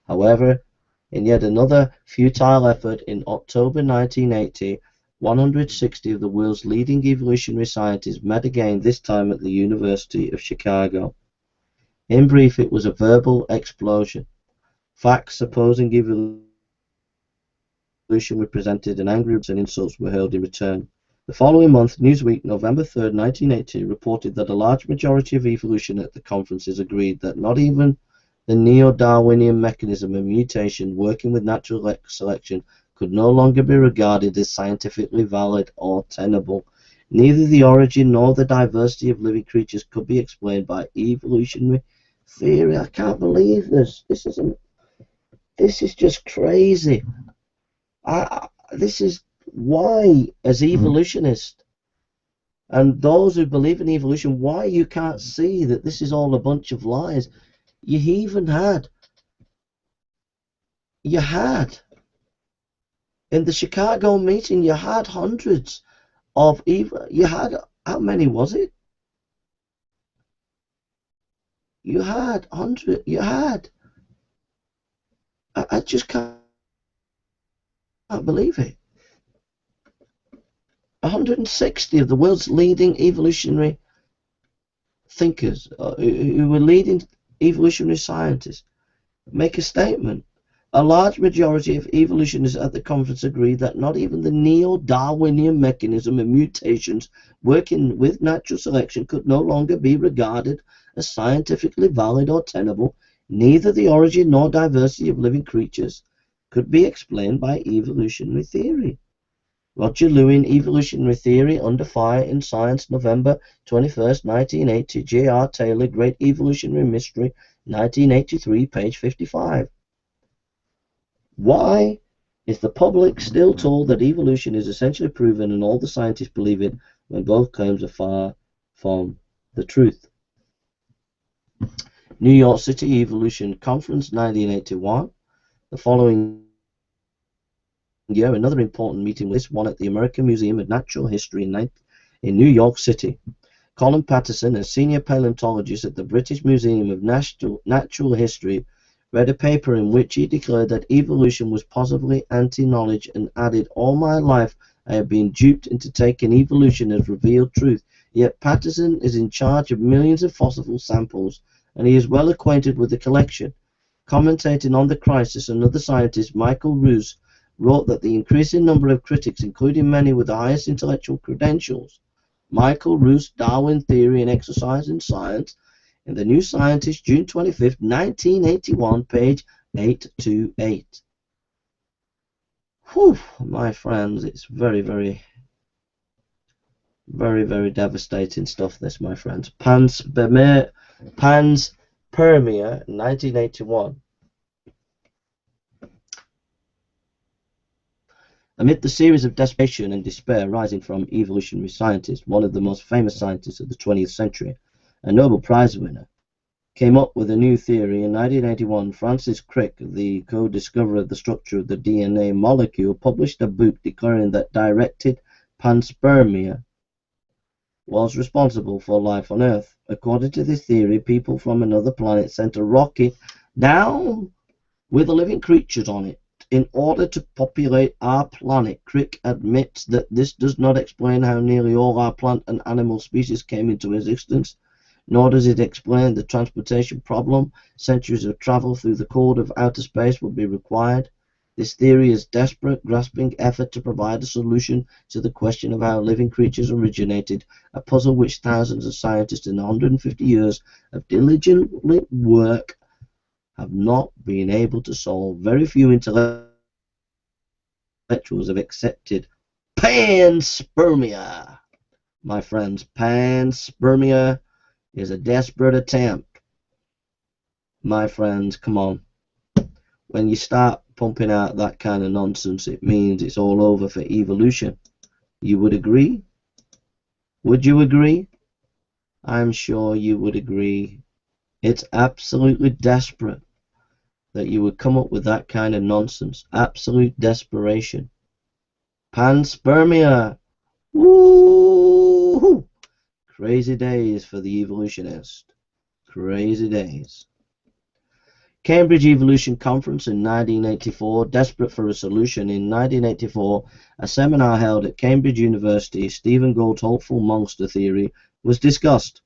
However, in yet another futile effort, in October 1980, 160 of the world's leading evolutionary scientists met again, this time at the University of Chicago. In brief, it was a verbal explosion. Facts opposing evolution were presented, and angry and insults were hurled in return. The following month, Newsweek, November 3, 1980, reported that a large majority of evolutionists at the conferences agreed that not even the neo-Darwinian mechanism of mutation working with natural selection could no longer be regarded as scientifically valid or tenable. Neither the origin nor the diversity of living creatures could be explained by evolutionary theory. I can't believe this. This is just crazy. This is why, as evolutionists and those who believe in evolution, why you can't see that this is all a bunch of lies. You had in the Chicago meeting, you had hundreds of you had, how many was it? You had I just can't believe it. 160 of the world's leading evolutionary thinkers, who were leading evolutionary scientists, make a statement. A large majority of evolutionists at the conference agreed that not even the neo-Darwinian mechanism of mutations working with natural selection could no longer be regarded as scientifically valid or tenable. Neither the origin nor diversity of living creatures could be explained by evolutionary theory. Roger Lewin, Evolutionary Theory Under Fire in Science, November 21st, 1980. J.R. Taylor, Great Evolutionary Mystery, 1983, page 55. Why is the public still told that evolution is essentially proven and all the scientists believe it, when both claims are far from the truth? New York City Evolution Conference, 1981. The following year, another important meeting was this one at the American Museum of Natural History in New York City. Colin Patterson, a senior paleontologist at the British Museum of Natural History, read a paper in which he declared that evolution was possibly anti-knowledge and added, "All my life I have been duped into taking evolution as revealed truth." Yet Patterson is in charge of millions of fossil samples, and he is well acquainted with the collection. Commentating on the crisis, another scientist, Michael Ruse, wrote that the increasing number of critics, including many with the highest intellectual credentials, Michael Ruse, Darwin Theory and Exercise in Science, in the New Scientist, June 25th, 1981, page 828. Whew, my friends, it's very, very, very, very devastating stuff, this, my friends. Panspermia, 1981. Amid the series of desperation and despair rising from evolutionary scientists, one of the most famous scientists of the 20th century, a Nobel Prize winner, came up with a new theory. In 1981, Francis Crick, the co-discoverer of the structure of the DNA molecule, published a book declaring that directed panspermia was responsible for life on Earth. According to this theory, people from another planet sent a rocket down with living creatures on it in order to populate our planet. Crick admits that this does not explain how nearly all our plant and animal species came into existence, nor does it explain the transportation problem. Centuries of travel through the cold of outer space would be required. This theory is a desperate, grasping effort to provide a solution to the question of how living creatures originated, a puzzle which thousands of scientists in 150 years of diligent work have not been able to solve. Very few intellectuals have accepted panspermia. My friends, panspermia is a desperate attempt. My friends, come on. When you start pumping out that kind of nonsense, it means it's all over for evolution. You would agree? Would you agree? I'm sure you would agree. It's absolutely desperate that you would come up with that kind of nonsense. Absolute desperation. Panspermia. Woo! Crazy days for the evolutionist. Crazy days. Cambridge Evolution Conference in 1984. Desperate for a solution, in 1984, a seminar held at Cambridge University, Stephen Gould's hopeful monster theory, was discussed.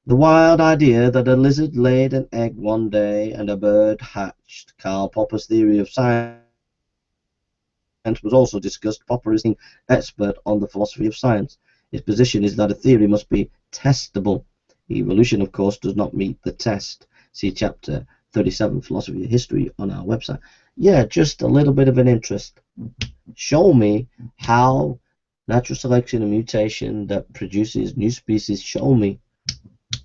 The wild idea that a lizard laid an egg one day and a bird hatched. Karl Popper's theory of science was also discussed. Popper is an expert on the philosophy of science. His position is that a theory must be testable. Evolution, of course, does not meet the test. See chapter 37, Philosophy of History, on our website. Yeah, just a little bit of an interest. Show me how natural selection and mutation that produces new species. Show me.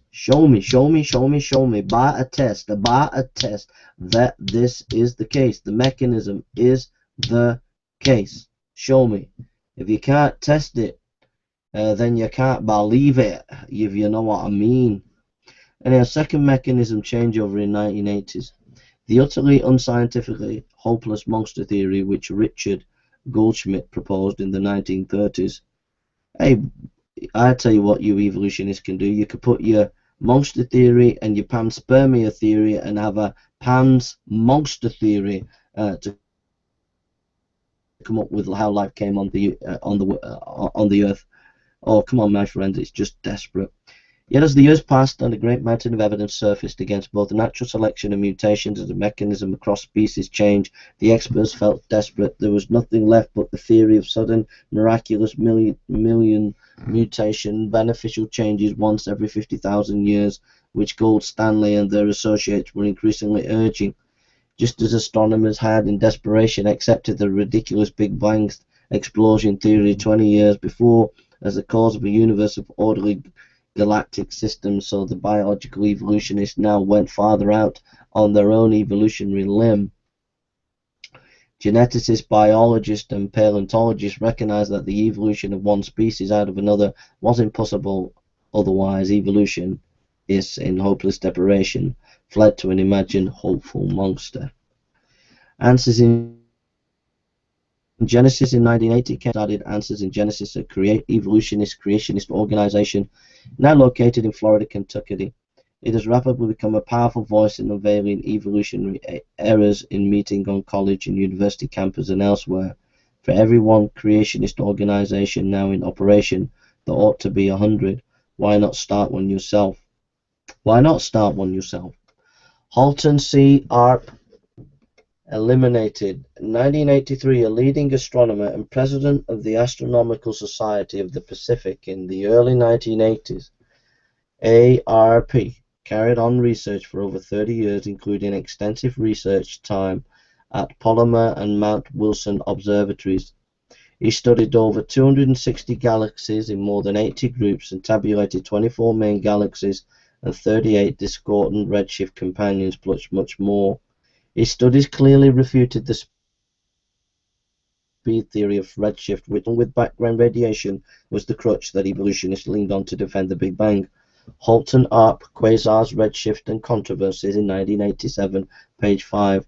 Show me by a test that this is the case. The mechanism is the case. Show me. If you can't test it, then you can't believe it, if you know what I mean. And our second mechanism changeover in 1980s. The utterly unscientifically hopeless monster theory which Richard Goldschmidt proposed in the 1930s. Hey, I tell you what you evolutionists can do. You could put your monster theory and your panspermia theory and have a pans monster theory to come up with how life came on the earth. Oh, come on, my friends, it's just desperate. Yet as the years passed and a great mountain of evidence surfaced against both natural selection and mutations as a mechanism of cross-species change, the experts felt desperate. There was nothing left but the theory of sudden, miraculous million mutation, beneficial changes once every 50,000 years, which Gould, Stanley and their associates were increasingly urging. Just as astronomers had, in desperation, accepted the ridiculous Big Bang explosion theory 20 years before as the cause of a universe of orderly galactic systems, so the biological evolutionists now went farther out on their own evolutionary limb. Geneticists, biologists and paleontologists recognized that the evolution of one species out of another was impossible, otherwise evolution is in hopeless desperation fled to an imagined hopeful monster. Answers in Genesis in 1980 started Answers in Genesis, a creationist organization now located in Florida, Kentucky. It has rapidly become a powerful voice in unveiling evolutionary errors in meeting on college and university campus and elsewhere. For every one creationist organization now in operation, there ought to be 100. Why not start one yourself? Why not start one yourself? Halton C. Arp eliminated. In 1983, a leading astronomer and president of the Astronomical Society of the Pacific in the early 1980s, ARP, carried on research for over 30 years, including extensive research time at Palomar and Mount Wilson observatories. He studied over 260 galaxies in more than 80 groups and tabulated 24 main galaxies and 38 discordant redshift companions, plus much more. His studies clearly refuted the speed theory of redshift, which, along with background radiation, was the crutch that evolutionists leaned on to defend the Big Bang. Halton Arp, Quasars, Redshift and Controversies in 1987, page 5,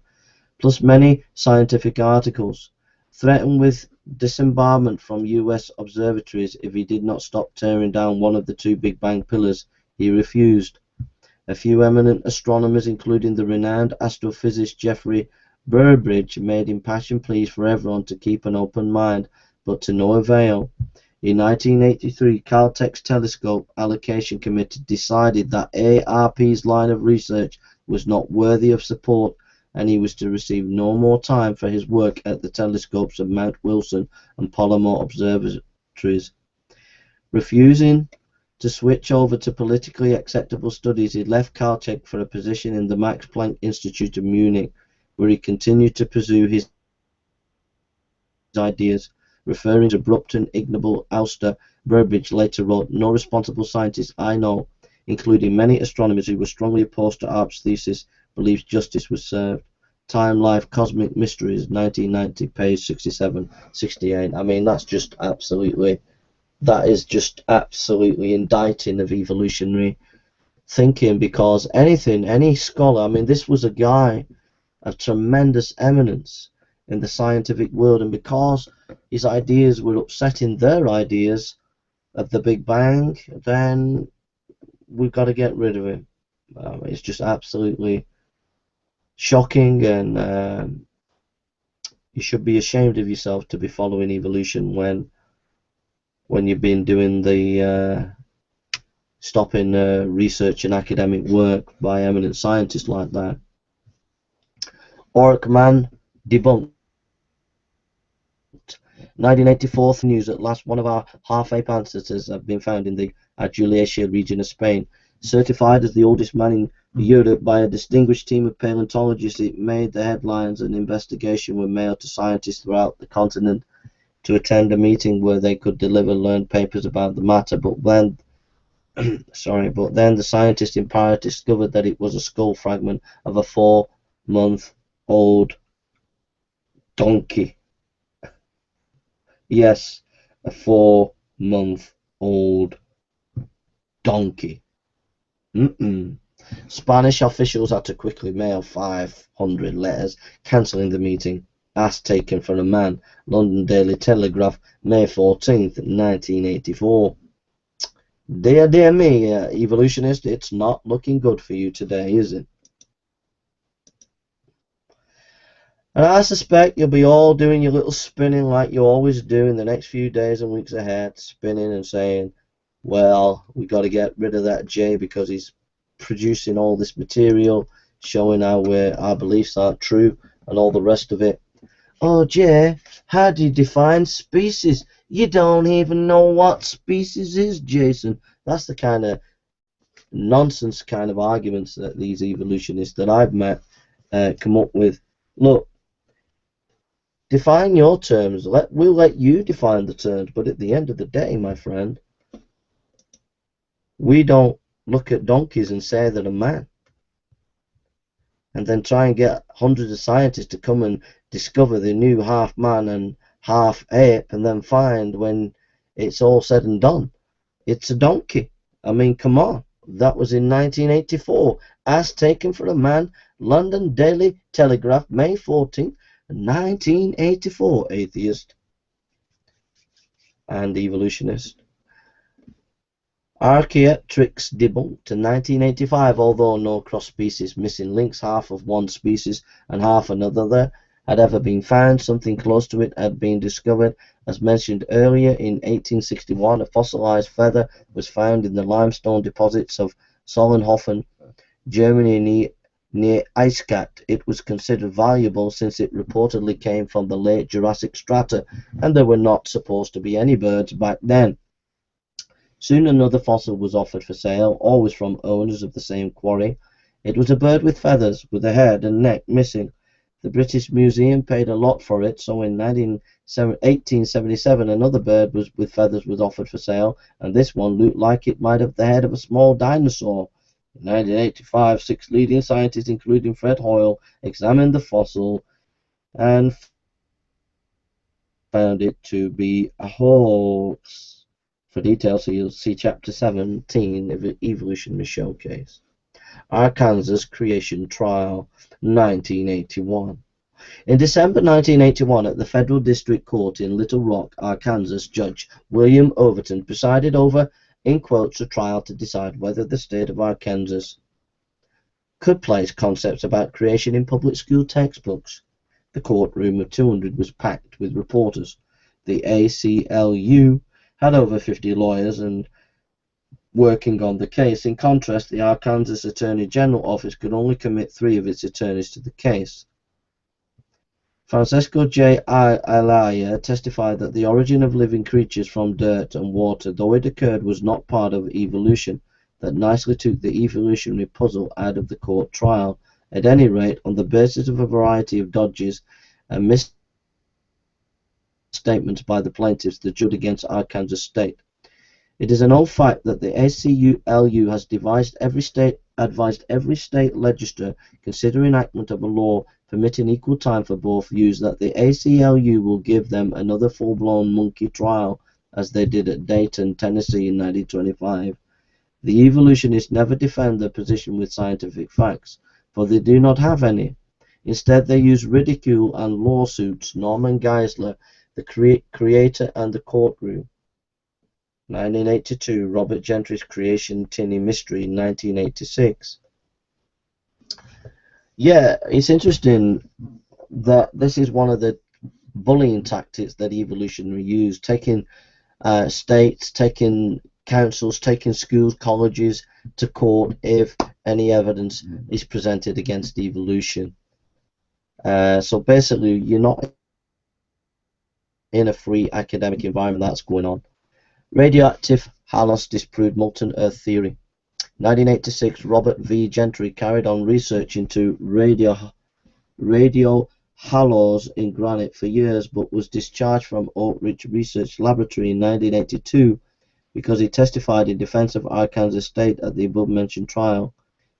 plus many scientific articles. Threatened with disbarment from U.S. observatories if he did not stop tearing down one of the two Big Bang pillars, he refused. A few eminent astronomers, including the renowned astrophysicist Geoffrey Burbidge, made impassioned pleas for everyone to keep an open mind, but to no avail. In 1983, Caltech's Telescope Allocation Committee decided that ARP's line of research was not worthy of support, and he was to receive no more time for his work at the telescopes of Mount Wilson and Palomar observatories. Refusing to switch over to politically acceptable studies, he left Caltech for a position in the Max Planck Institute of Munich, where he continued to pursue his ideas. Referring to abrupt and ignoble ouster, Burbidge later wrote, "No responsible scientist I know, including many astronomers who were strongly opposed to Arp's thesis, believes justice was served." Time, Life, Cosmic Mysteries, 1990, page 67, 68. I mean, that is just absolutely indicting of evolutionary thinking, because any scholar, I mean, this was a guy of tremendous eminence in the scientific world, and because his ideas were upsetting their ideas, of the Big Bang, then we've got to get rid of it. It's just absolutely shocking, and you should be ashamed of yourself to be following evolution when you've been doing the stopping research and academic work by eminent scientists like that. Orkman debunked. 1984 news at last, one of our half-ape ancestors have been found in the Aguilecia region of Spain. Certified as the oldest man in Europe by a distinguished team of paleontologists, it made the headlines. An investigation was mailed to scientists throughout the continent to attend a meeting where they could deliver learned papers about the matter. But then, the scientists in Paris discovered that it was a skull fragment of a 4-month-old donkey. Yes, a 4-month-old donkey. Spanish officials had to quickly mail 500 letters cancelling the meeting. As taken from a man. London Daily Telegraph, May 14th, 1984. Dear me, evolutionist, it's not looking good for you today, is it? And I suspect you'll be all doing your little spinning like you always do in the next few days and weeks ahead, spinning and saying, well, we got to get rid of that Jay because he's producing all this material showing how our beliefs aren't true and all the rest of it. Oh, Jay, how do you define species? You don't even know what species is, Jason. That's the kind of nonsense kind of arguments that these evolutionists that I've met come up with. Look, define your terms. We'll let you define the terms, but at the end of the day, my friend, we don't look at donkeys and say they're a man. And then try and get hundreds of scientists to come and discover the new half man and half ape, and then find when it's all said and done, it's a donkey. I mean, come on. That was in 1984. As taken from a man, London Daily Telegraph, May 14th, 1984. Atheist and evolutionist. Archaeopteryx debunked in 1985, although no cross-species missing links, half of one species and half another, had ever been found. Something close to it had been discovered. As mentioned earlier, in 1861, a fossilized feather was found in the limestone deposits of Solnhofen, Germany, near Eichstätt. It was considered valuable since it reportedly came from the late Jurassic strata, and there were not supposed to be any birds back then. Soon another fossil was offered for sale, always from owners of the same quarry. It was a bird with feathers, with a head and neck missing. The British Museum paid a lot for it, so in 1877 another bird with feathers was offered for sale, and this one looked like it might have the head of a small dinosaur. In 1985, 6 leading scientists, including Fred Hoyle, examined the fossil and found it to be a hoax. For details, so you'll see Chapter 17 of the Evolutionary Showcase. Arkansas Creation Trial, 1981. In December 1981, at the Federal District Court in Little Rock, Arkansas, Judge William Overton presided over, in quotes, a trial to decide whether the state of Arkansas could place concepts about creation in public school textbooks. The courtroom of 200 was packed with reporters. The ACLU had over 50 lawyers and working on the case. In contrast, the Arkansas Attorney General Office could only commit 3 of its attorneys to the case. Francesco J. Ayala testified that the origin of living creatures from dirt and water, though it occurred, was not part of evolution. That nicely took the evolutionary puzzle out of the court trial. At any rate, on the basis of a variety of dodges and misstatements by the plaintiffs, the judge against Arkansas State. It is an old fact that the ACLU has advised every state legislature considering enactment of a law permitting equal time for both views that the ACLU will give them another full-blown monkey trial, as they did at Dayton, Tennessee in 1925. The evolutionists never defend their position with scientific facts, for they do not have any. Instead, they use ridicule and lawsuits. Norman Geisler, the creator and the courtroom. 1982, Robert Gentry's Creation Tiny Mystery, 1986. Yeah, it's interesting that this is one of the bullying tactics that evolutionary use, taking states, taking councils, taking schools, colleges to court if any evidence is presented against evolution. So basically, you're not in a free academic environment that's going on. Radioactive halos disproved molten earth theory. 1986, Robert V. Gentry carried on research into radio halos in granite for years, but was discharged from Oak Ridge Research Laboratory in 1982 because he testified in defense of Arkansas State at the above-mentioned trial.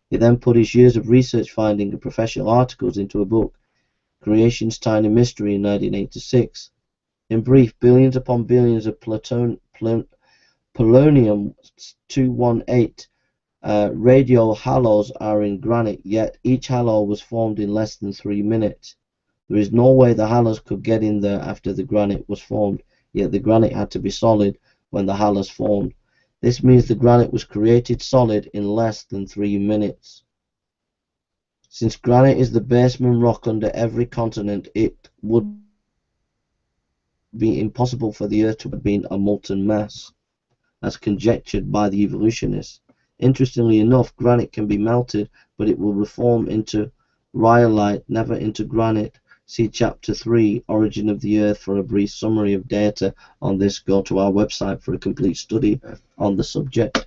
He then put his years of research finding and professional articles into a book, Creation's Tiny Mystery, in 1986. In brief, billions upon billions of polonium-218 radio halos are in granite, yet each halo was formed in less than 3 minutes. There is no way the halos could get in there after the granite was formed, yet the granite had to be solid when the halos formed. This means the granite was created solid in less than 3 minutes. Since granite is the basement rock under every continent, it would be impossible for the Earth to have been a molten mass, as conjectured by the evolutionists. Interestingly enough, granite can be melted, but it will reform into rhyolite, never into granite. See Chapter 3, Origin of the Earth, for a brief summary of data on this. Go to our website for a complete study on the subject.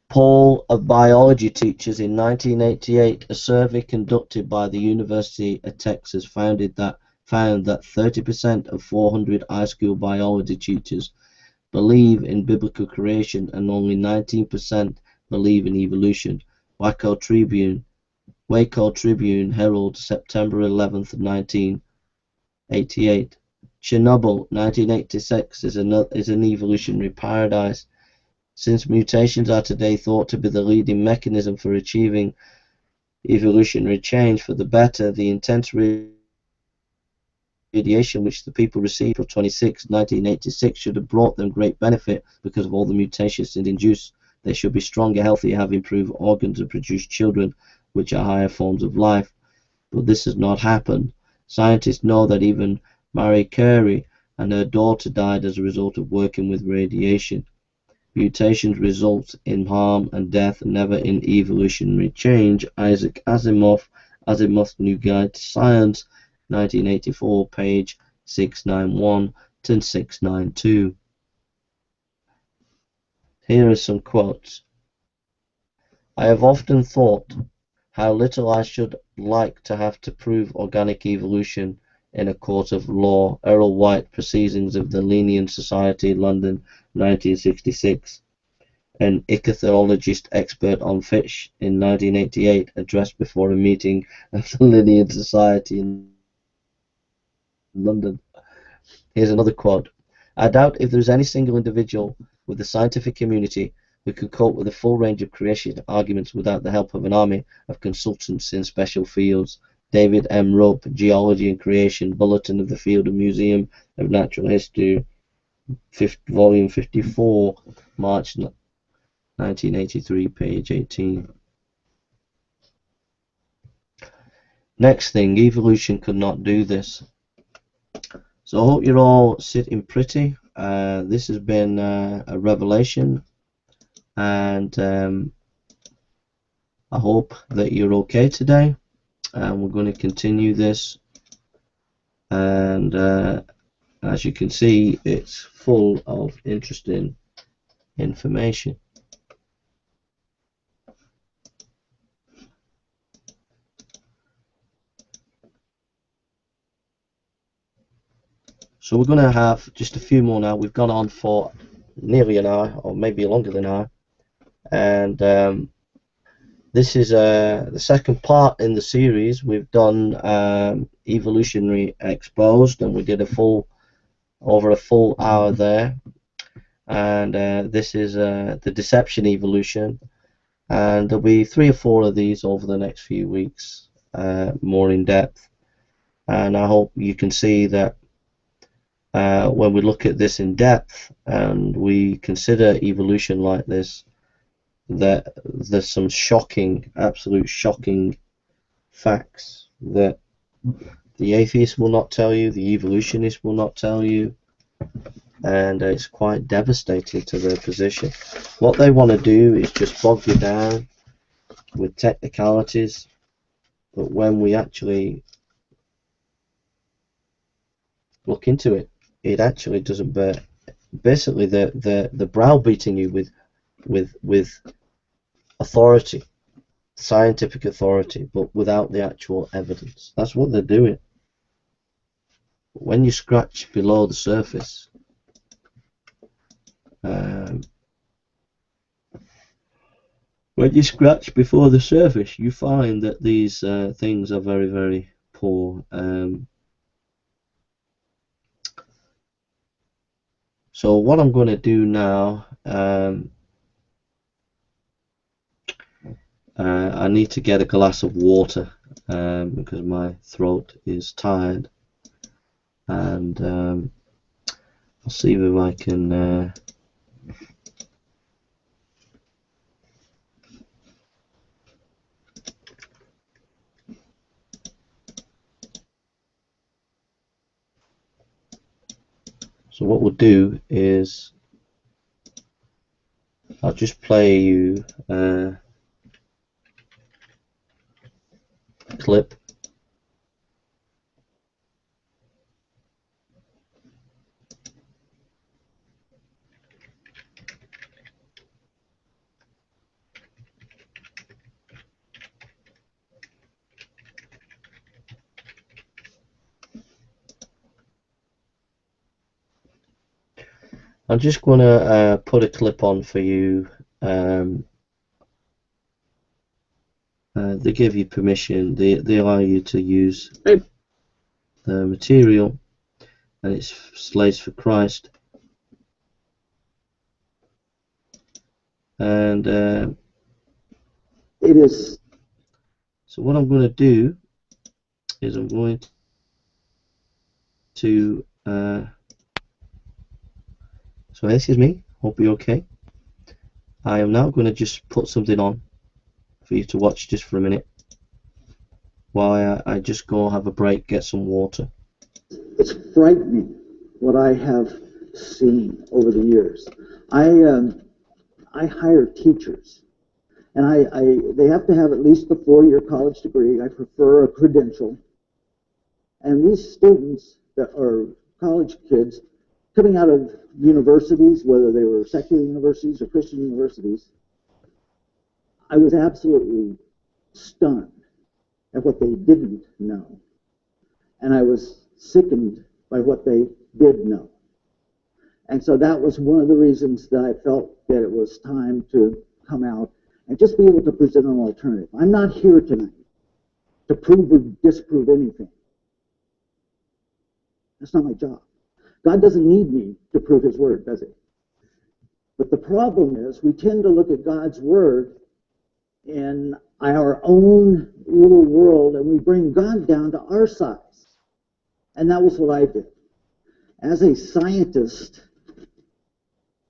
Poll of biology teachers in 1988, a survey conducted by the University of Texas found that 30% of 400 high school biology teachers believe in biblical creation and only 19% believe in evolution. Waco Tribune Herald, September 11th, 1988. Chernobyl, 1986, is an evolutionary paradise. Since mutations are today thought to be the leading mechanism for achieving evolutionary change for the better, the intense radiation which the people received from 1986 should have brought them great benefit because of all the mutations it induced. They should be stronger, healthier, have improved organs and produce children which are higher forms of life. But this has not happened. Scientists know that even Marie Curie and her daughter died as a result of working with radiation. Mutations result in harm and death, never in evolutionary change. Isaac Asimov, Asimov's New Guide to Science, 1984, page 691 to 692. Here are some quotes. I have often thought how little I should like to have to prove organic evolution in a court of law. Errol White, Proceedings of the Linnean Society, London, 1966. An ichthyologist expert on fish in 1988 addressed before a meeting of the Linnean Society in London. Here's another quote. I doubt if there is any single individual with the scientific community who could cope with a full range of creation arguments without the help of an army of consultants in special fields. David M. Rope, Geology and Creation, Bulletin of the Field and Museum of Natural History, volume 54, March 1983, page 18. Next thing, evolution could not do this. So I hope you're all sitting pretty. This has been a revelation, and I hope that you're okay today. And we're going to continue this, and as you can see, it's full of interesting information. So we're going to have just a few more now. We've gone on for nearly an hour, or maybe longer than an hour, and this is the second part in the series. We've done Evolutionary Exposed, and we did over a full hour there. And this is the Deception Evolution, and there'll be 3 or 4 of these over the next few weeks, more in depth. And I hope you can see that when we look at this in depth and we consider evolution like this, that there's some shocking, absolute shocking facts that the atheist will not tell you, the evolutionist will not tell you, and it's quite devastating to their position. What they want to do is just bog you down with technicalities, but when we actually look into it, it actually doesn't bear. Basically, they're browbeating you with authority, scientific authority, but without the actual evidence. That's what they're doing. When you scratch below the surface, when you scratch before the surface, you find that these things are very, very poor. So what I'm going to do now, I need to get a glass of water because my throat is tired, and I'll see if I can so what we'll do is I'll just play you a clip. I'm just going to put a clip on for you. They give you permission, they allow you to use the material, and it's Slaves for Christ. And it is. So what I'm going to do is I'm going to so this is me, hope you're okay. I am now going to just put something on for you to watch just for a minute while I just go have a break, get some water. It's frightening what I have seen over the years. I hire teachers, and they have to have at least a 4-year college degree. I prefer a credential. And these students that are college kids coming out of universities, whether they were secular universities or Christian universities, I was absolutely stunned at what they didn't know. And I was sickened by what they did know. And so that was one of the reasons that I felt that it was time to come out and just be able to present an alternative. I'm not here tonight to prove or disprove anything. That's not my job. God doesn't need me to prove his word, does he? But the problem is we tend to look at God's word in our own little world, and we bring God down to our size. And that was what I did. As a scientist,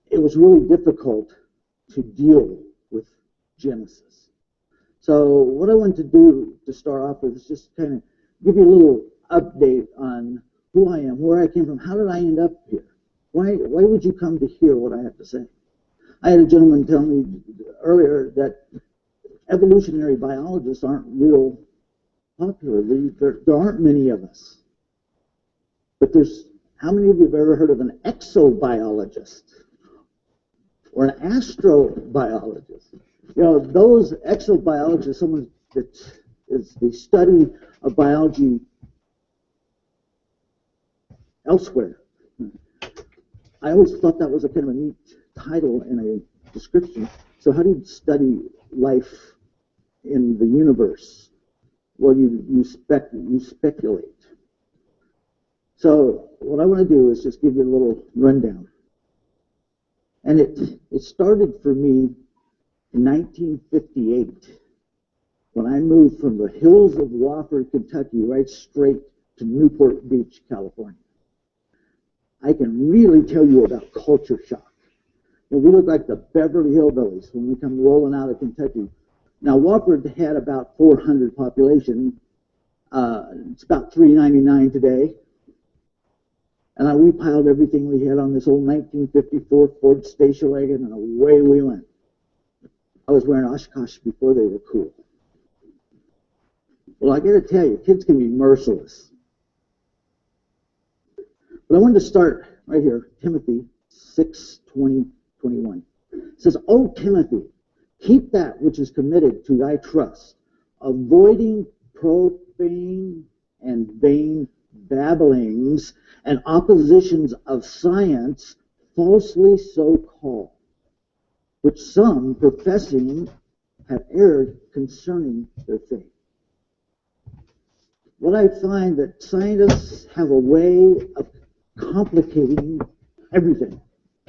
it was really difficult to deal with Genesis. So what I wanted to do to start off with is just kind of give you a little update on who I am, where I came from, how did I end up here? Why would you come to hear what I have to say? I had a gentleman tell me earlier that evolutionary biologists aren't real popular. There aren't many of us. But how many of you have ever heard of an exobiologist or an astrobiologist? You know, those exobiologists, someone that is the study of biology elsewhere. I always thought that was a kind of a neat title in a description. So how do you study life in the universe? Well, you speculate. So what I want to do is just give you a little rundown. And it started for me in 1958 when I moved from the hills of Wofford, Kentucky, right straight to Newport Beach, California. I can really tell you about culture shock. And we look like the Beverly Hillbillies when we come rolling out of Kentucky. Now, Wofford had about 400 population. It's about 399 today. And we piled everything we had on this old 1954 Ford station wagon, and away we went. I was wearing Oshkosh before they were cool. Well, I got to tell you, kids can be merciless. But I wanted to start right here, Timothy 6:20-21. It says, "O Timothy, keep that which is committed to thy trust, avoiding profane and vain babblings and oppositions of science, falsely so called, which some professing have erred concerning their faith." What I find that scientists have a way of complicating everything.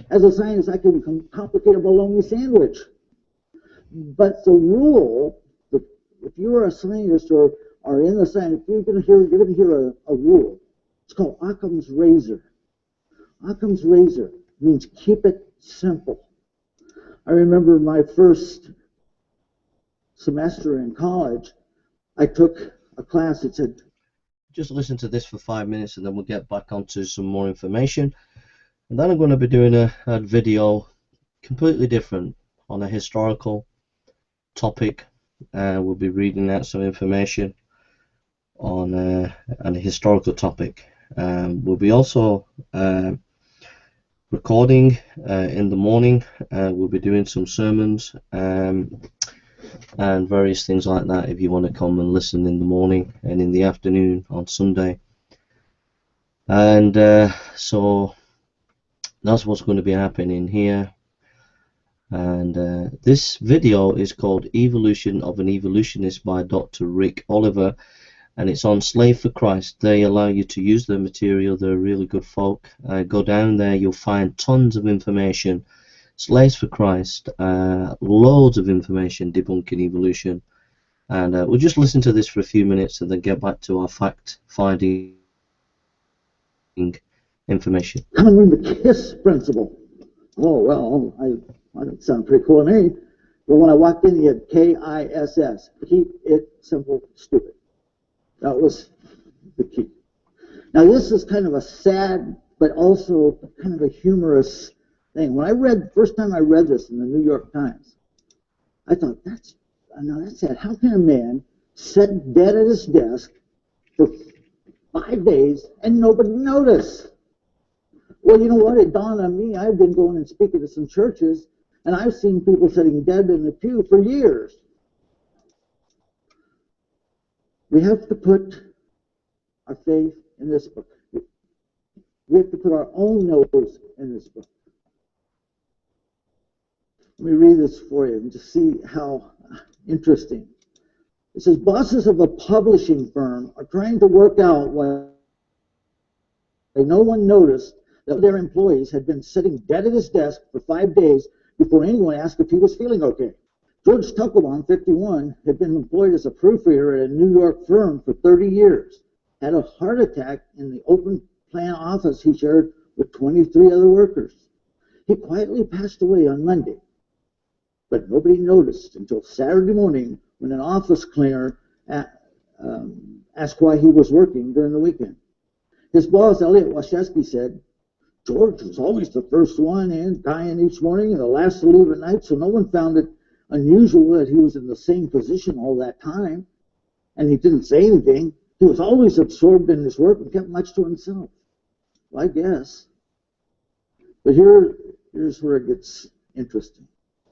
As a scientist, I can complicate a bologna sandwich. But the rule, if you're a scientist or are in the science, you're going to hear a rule. It's called Occam's razor. Occam's razor means keep it simple. I remember my first semester in college, I took a class that said, just listen to this for 5 minutes and then we'll get back onto some more information. And then I'm going to be doing a video completely different on a historical topic. We'll be reading out some information on a historical topic. We'll be also recording in the morning. We'll be doing some sermons and various things like that if you want to come and listen in the morning and in the afternoon on Sunday. And so that's what's going to be happening here. And this video is called Evolution of an Evolutionist by Dr. Rick Oliver, and it's on Slave for Christ. They allow you to use their material. They're really good folk. Go down there, you'll find tons of information. Slaves for Christ, loads of information debunking evolution. And we'll just listen to this for a few minutes and then get back to our fact-finding information. Coming from the KISS principle. Oh, well, that sounds pretty cool to me. But when I walked in, he had KISS. Keep it simple, stupid. That was the key. Now, this is kind of a sad, but also kind of a humorous thing. When first time I read this in the New York Times, I thought, that's sad. How can a man sit dead at his desk for 5 days and nobody notice? Well, you know what? It dawned on me. I've been going and speaking to some churches, and I've seen people sitting dead in the pew for years. We have to put our faith in this book. We have to put our own nose in this book. Let me read this for you and just see how interesting. It says, bosses of a publishing firm are trying to work out why no one noticed that their employees had been sitting dead at his desk for 5 days before anyone asked if he was feeling okay. George Tuckelbaum, 51, had been employed as a proofreader at a New York firm for 30 years, had a heart attack in the open plan office he shared with 23 other workers. He quietly passed away on Monday, but nobody noticed until Saturday morning when an office cleaner asked why he was working during the weekend. His boss, Elliot Washesky, said, George was always the first one in, dying each morning and the last to leave at night, so no one found it unusual that he was in the same position all that time. And he didn't say anything. He was always absorbed in his work and kept much to himself. Well, I guess. But here's where it gets interesting.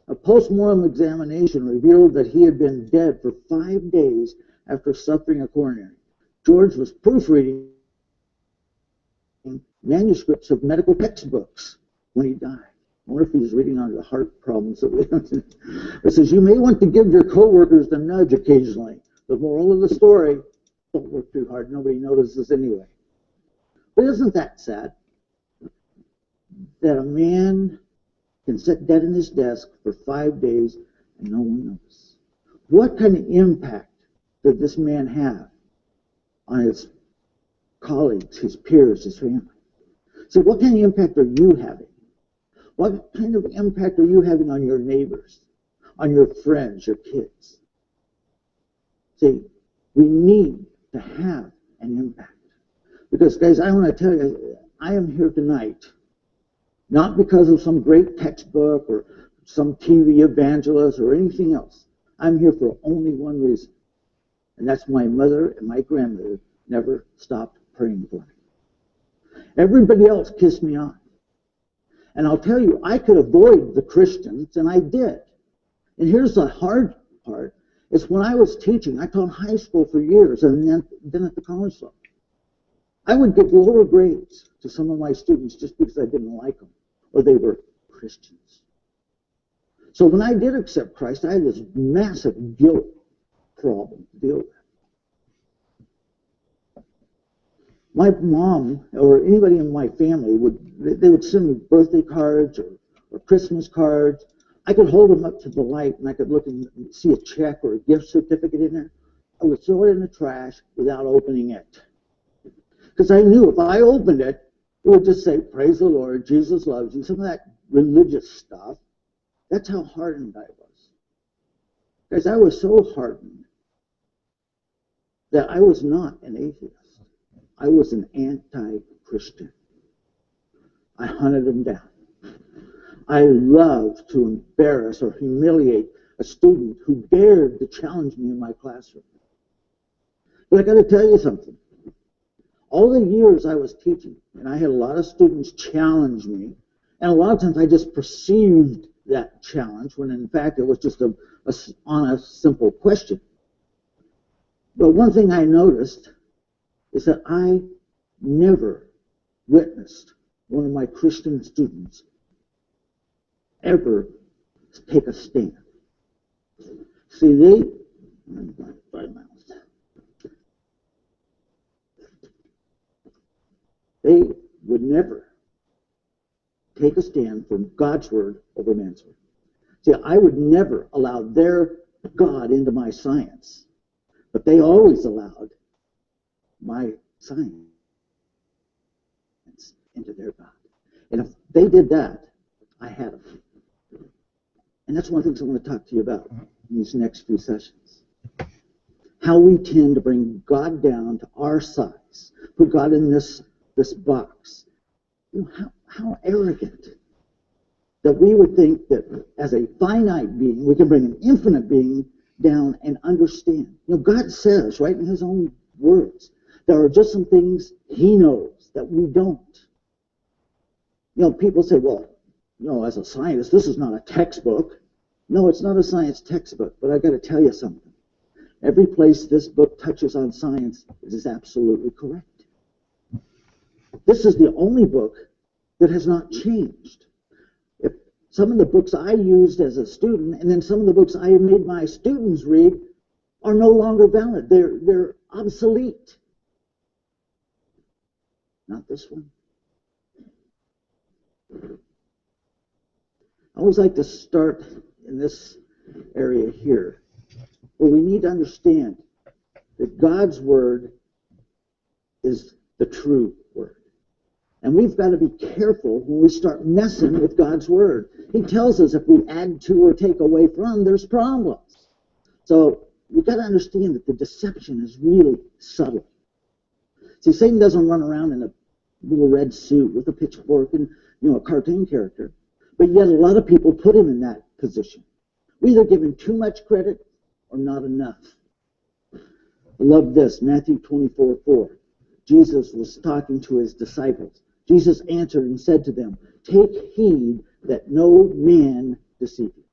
A post-mortem examination revealed that he had been dead for 5 days after suffering a coronary. George was proofreading manuscripts of medical textbooks when he died. I wonder if he was reading on the heart problems that we have. It says, you may want to give your coworkers the nudge occasionally. The moral of the story, don't work too hard. Nobody notices anyway. But isn't that sad? That a man can sit dead in his desk for 5 days and no one knows. What kind of impact did this man have on his colleagues, his peers, his family? So what kind of impact are you having? What kind of impact are you having on your neighbors, on your friends, your kids? See, we need to have an impact. Because, guys, I want to tell you, I am here tonight not because of some great textbook or some TV evangelist or anything else. I'm here for only one reason, and that's my mother and my grandmother never stopped praying for me. Everybody else kissed me on. And I'll tell you, I could avoid the Christians, and I did. And here's the hard part. It's when I was teaching, I taught high school for years, and then at the college level. I would give lower grades to some of my students just because I didn't like them, or they were Christians. So when I did accept Christ, I had this massive guilt problem to deal with. My mom or anybody in my family would send me birthday cards or Christmas cards. I could hold them up to the light and I could look and see a check or a gift certificate in there. I would throw it in the trash without opening it. Because I knew if I opened it, it would just say, praise the Lord, Jesus loves you, some of that religious stuff. That's how hardened I was. Guys, I was so hardened that I was not an atheist. I was an anti-Christian. I hunted them down. I loved to embarrass or humiliate a student who dared to challenge me in my classroom. But I got to tell you something. All the years I was teaching, and I had a lot of students challenge me, and a lot of times I just perceived that challenge when in fact it was just a honest, simple question. But one thing I noticed is that I never witnessed one of my Christian students ever take a stand. See, they would never take a stand for God's word over man's word. See, I would never allow their God into my science, but they always allowed my science into their God. And if they did that, I had them. And that's one of the things I want to talk to you about in these next few sessions. How we tend to bring God down to our size, put God in this box. You know, how arrogant that we would think that as a finite being, we can bring an infinite being down and understand. You know, God says right in his own words, there are just some things he knows that we don't. You know, people say, well, you know, as a scientist, this is not a textbook. No, it's not a science textbook, but I got to tell you something. Every place this book touches on science, it is absolutely correct. This is the only book that has not changed. If some of the books I used as a student, and then some of the books I made my students read, are no longer valid. They're obsolete. Not this one. I always like to start in this area here, where we need to understand that God's word is the true word. And we've got to be careful when we start messing with God's word. He tells us if we add to or take away from, there's problems. So you've got to understand that the deception is really subtle. See, Satan doesn't run around in a little red suit with a pitchfork and, you know, a cartoon character. But yet a lot of people put him in that position. We either give him too much credit or not enough. I love this, Matthew 24:4. Jesus was talking to his disciples. Jesus answered and said to them, take heed that no man deceive you.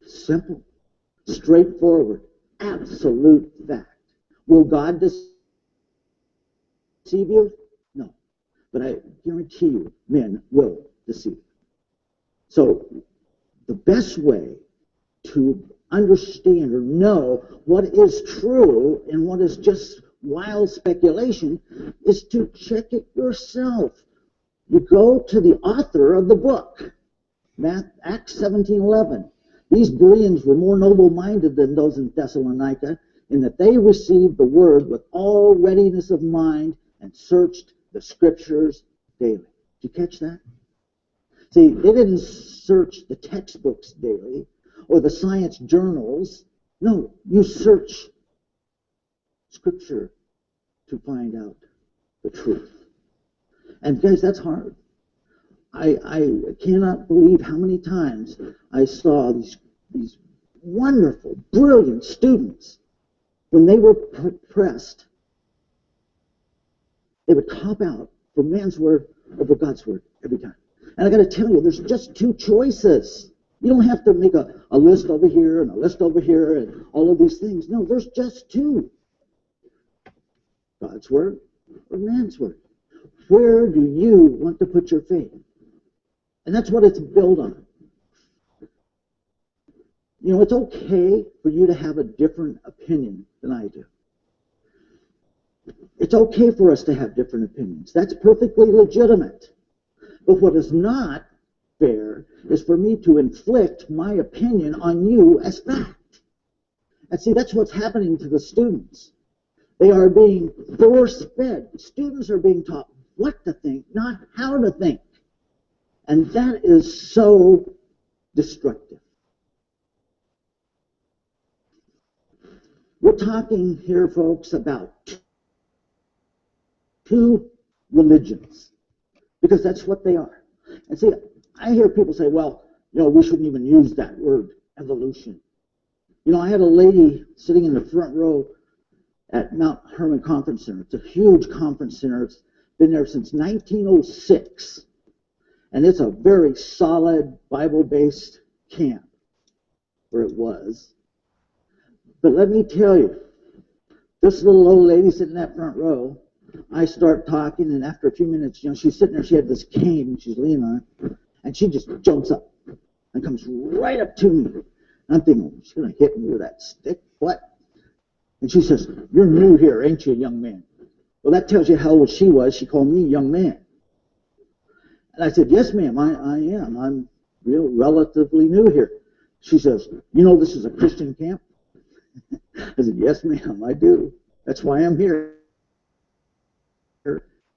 Simple, straightforward, absolute fact. Will God deceive you? No. But I guarantee you, men will deceive. So the best way to understand or know what is true and what is just wild speculation is to check it yourself. You go to the author of the book, Acts 17:11. These Bereans were more noble-minded than those in Thessalonica, in that they received the word with all readiness of mind and searched the scriptures daily. Did you catch that? See, they didn't search the textbooks daily or the science journals. No, you search scripture to find out the truth. And guys, that's hard. I cannot believe how many times I saw these wonderful, brilliant students, when they were pressed, they would cop out for man's word over God's word every time. And I got to tell you, there's just two choices. You don't have to make a list over here and a list over here and all of these things. No, there's just two. God's word or man's word. Where do you want to put your faith? And that's what it's built on. You know, it's okay for you to have a different opinion than I do. It's okay for us to have different opinions. That's perfectly legitimate. But what is not fair is for me to inflict my opinion on you as fact. And see, that's what's happening to the students. They are being force-fed. Students are being taught what to think, not how to think. And that is so destructive. We're talking here, folks, about two religions, because that's what they are. And see, I hear people say, well, you know, we shouldn't even use that word, evolution. You know, I had a lady sitting in the front row at Mount Hermon Conference Center. It's a huge conference center. It's been there since 1906. And it's a very solid Bible-based camp, where it was. But let me tell you, this little old lady sitting in that front row, I start talking, and after a few minutes, you know, she's sitting there, she had this cane, and she's leaning on it, and she just jumps up and comes right up to me. And I'm thinking, she's going to hit me with that stick? What? And she says, you're new here, ain't you, young man? Well, that tells you how old she was. She called me young man. And I said, yes, ma'am, I am. I'm relatively new here. She says, you know this is a Christian camp? I said, yes, ma'am, I do. That's why I'm here.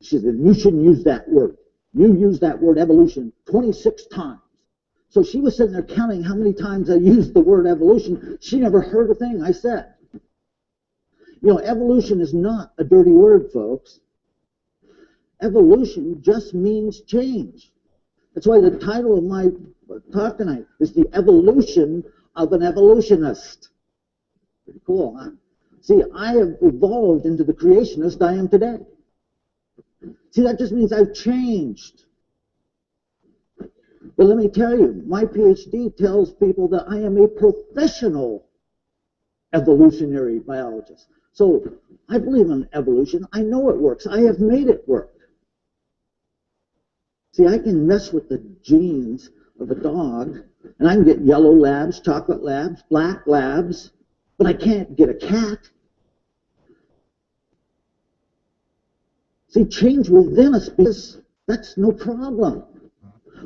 She said, you shouldn't use that word. You used that word evolution 26 times. So she was sitting there counting how many times I used the word evolution. She never heard a thing I said. You know, evolution is not a dirty word, folks. Evolution just means change. That's why the title of my talk tonight is The Evolution of an Evolutionist. Pretty cool, huh? See, I have evolved into the creationist I am today. See, that just means I've changed. But let me tell you, my PhD tells people that I am a professional evolutionary biologist. So I believe in evolution. I know it works. I have made it work. See, I can mess with the genes of a dog, and I can get yellow labs, chocolate labs, black labs, but I can't get a cat. See, change within us, because that's no problem.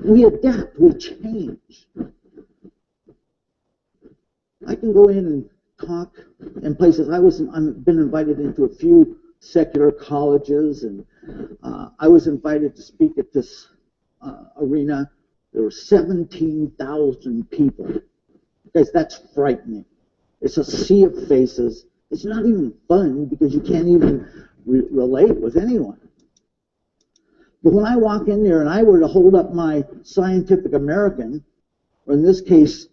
We adapt, we change. I can go in and talk in places. I've been invited into a few secular colleges, and I was invited to speak at this arena. There were 17,000 people. Guys, that's frightening. It's a sea of faces. It's not even fun because you can't even relate with anyone. But when I walk in there and I were to hold up my Scientific American, or in this case,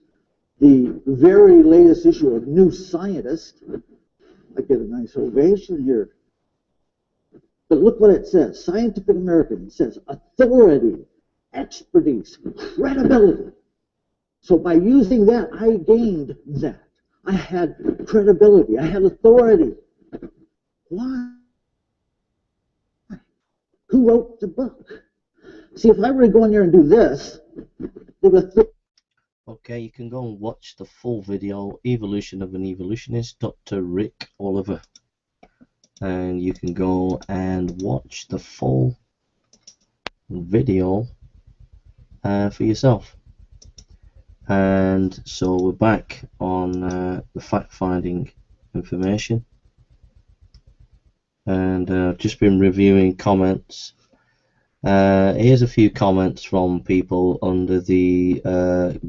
the very latest issue of New Scientist, I get a nice ovation here. But look what it says. Scientific American says authority, expertise, credibility. So by using that, I gained that. I had credibility. I had authority. Why? Who wrote the book? See, if I were to go in there and do this, they would. Okay, you can go and watch the full video, Evolution of an Evolutionist, Dr. Rick Oliver. And you can go and watch the full video for yourself. And so we're back on the fact-finding information. and just been reviewing comments. Here's a few comments from people under the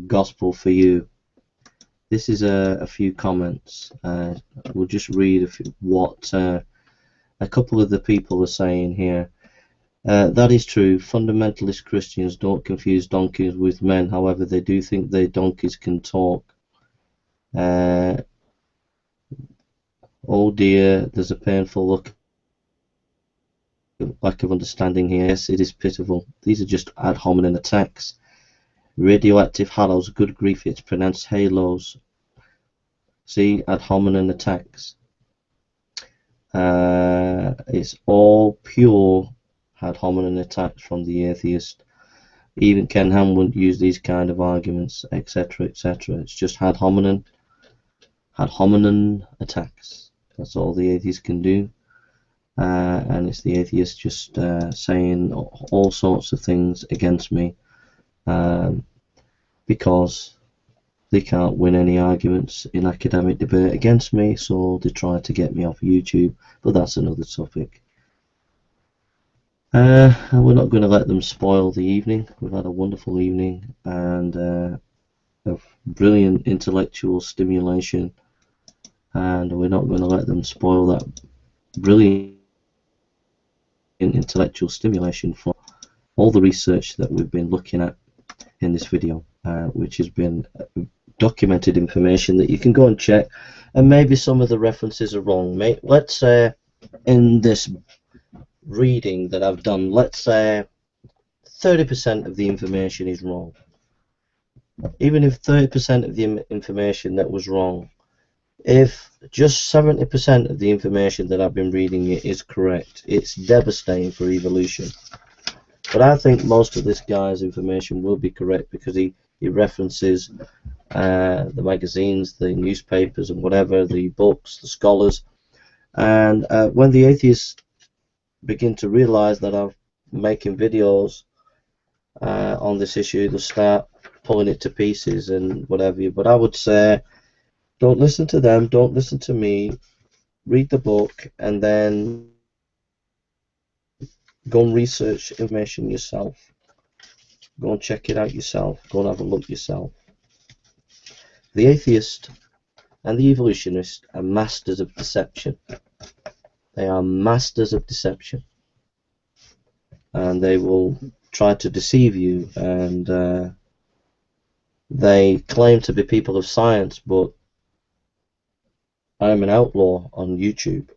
Gospel for You. This is a few comments. We'll just read what a couple of the people are saying here. That is true. Fundamentalist Christians don't confuse donkeys with men. However, they do think their donkeys can talk. Oh dear, there's a painful lack of understanding here. Yes, it is pitiful. These are just ad hominem attacks. Radioactive halos, good grief, it's pronounced halos. See, ad hominem attacks. It's all pure ad hominem attacks from the atheist. Even Ken Ham wouldn't use these kind of arguments, etc., etc. It's just ad hominem attacks. That's all the atheist can do. And it's the atheist just saying all sorts of things against me because they can't win any arguments in academic debate against me, so they try to get me off YouTube, but that's another topic. And we're not going to let them spoil the evening. We've had a wonderful evening and of brilliant intellectual stimulation, and we're not going to let them spoil that brilliant intellectual stimulation for all the research that we've been looking at in this video, which has been documented information that you can go and check, and maybe some of the references are wrong. Let's say in this reading that I've done, let's say 30% of the information is wrong. Even if 30% of the information that was wrong, if just 70% of the information that I've been reading is correct, it's devastating for evolution. But I think most of this guy's information will be correct because he references the magazines, the newspapers and whatever, the books, the scholars. And when the atheists begin to realize that I'm making videos on this issue, they'll start pulling it to pieces and whatever. But I would say, don't listen to them, don't listen to me, read the book, and then go and research information yourself. Go and check it out yourself. Go and have a look yourself. The atheist and the evolutionist are masters of deception. They are masters of deception. And they will try to deceive you, and they claim to be people of science, but I'm an outlaw on YouTube.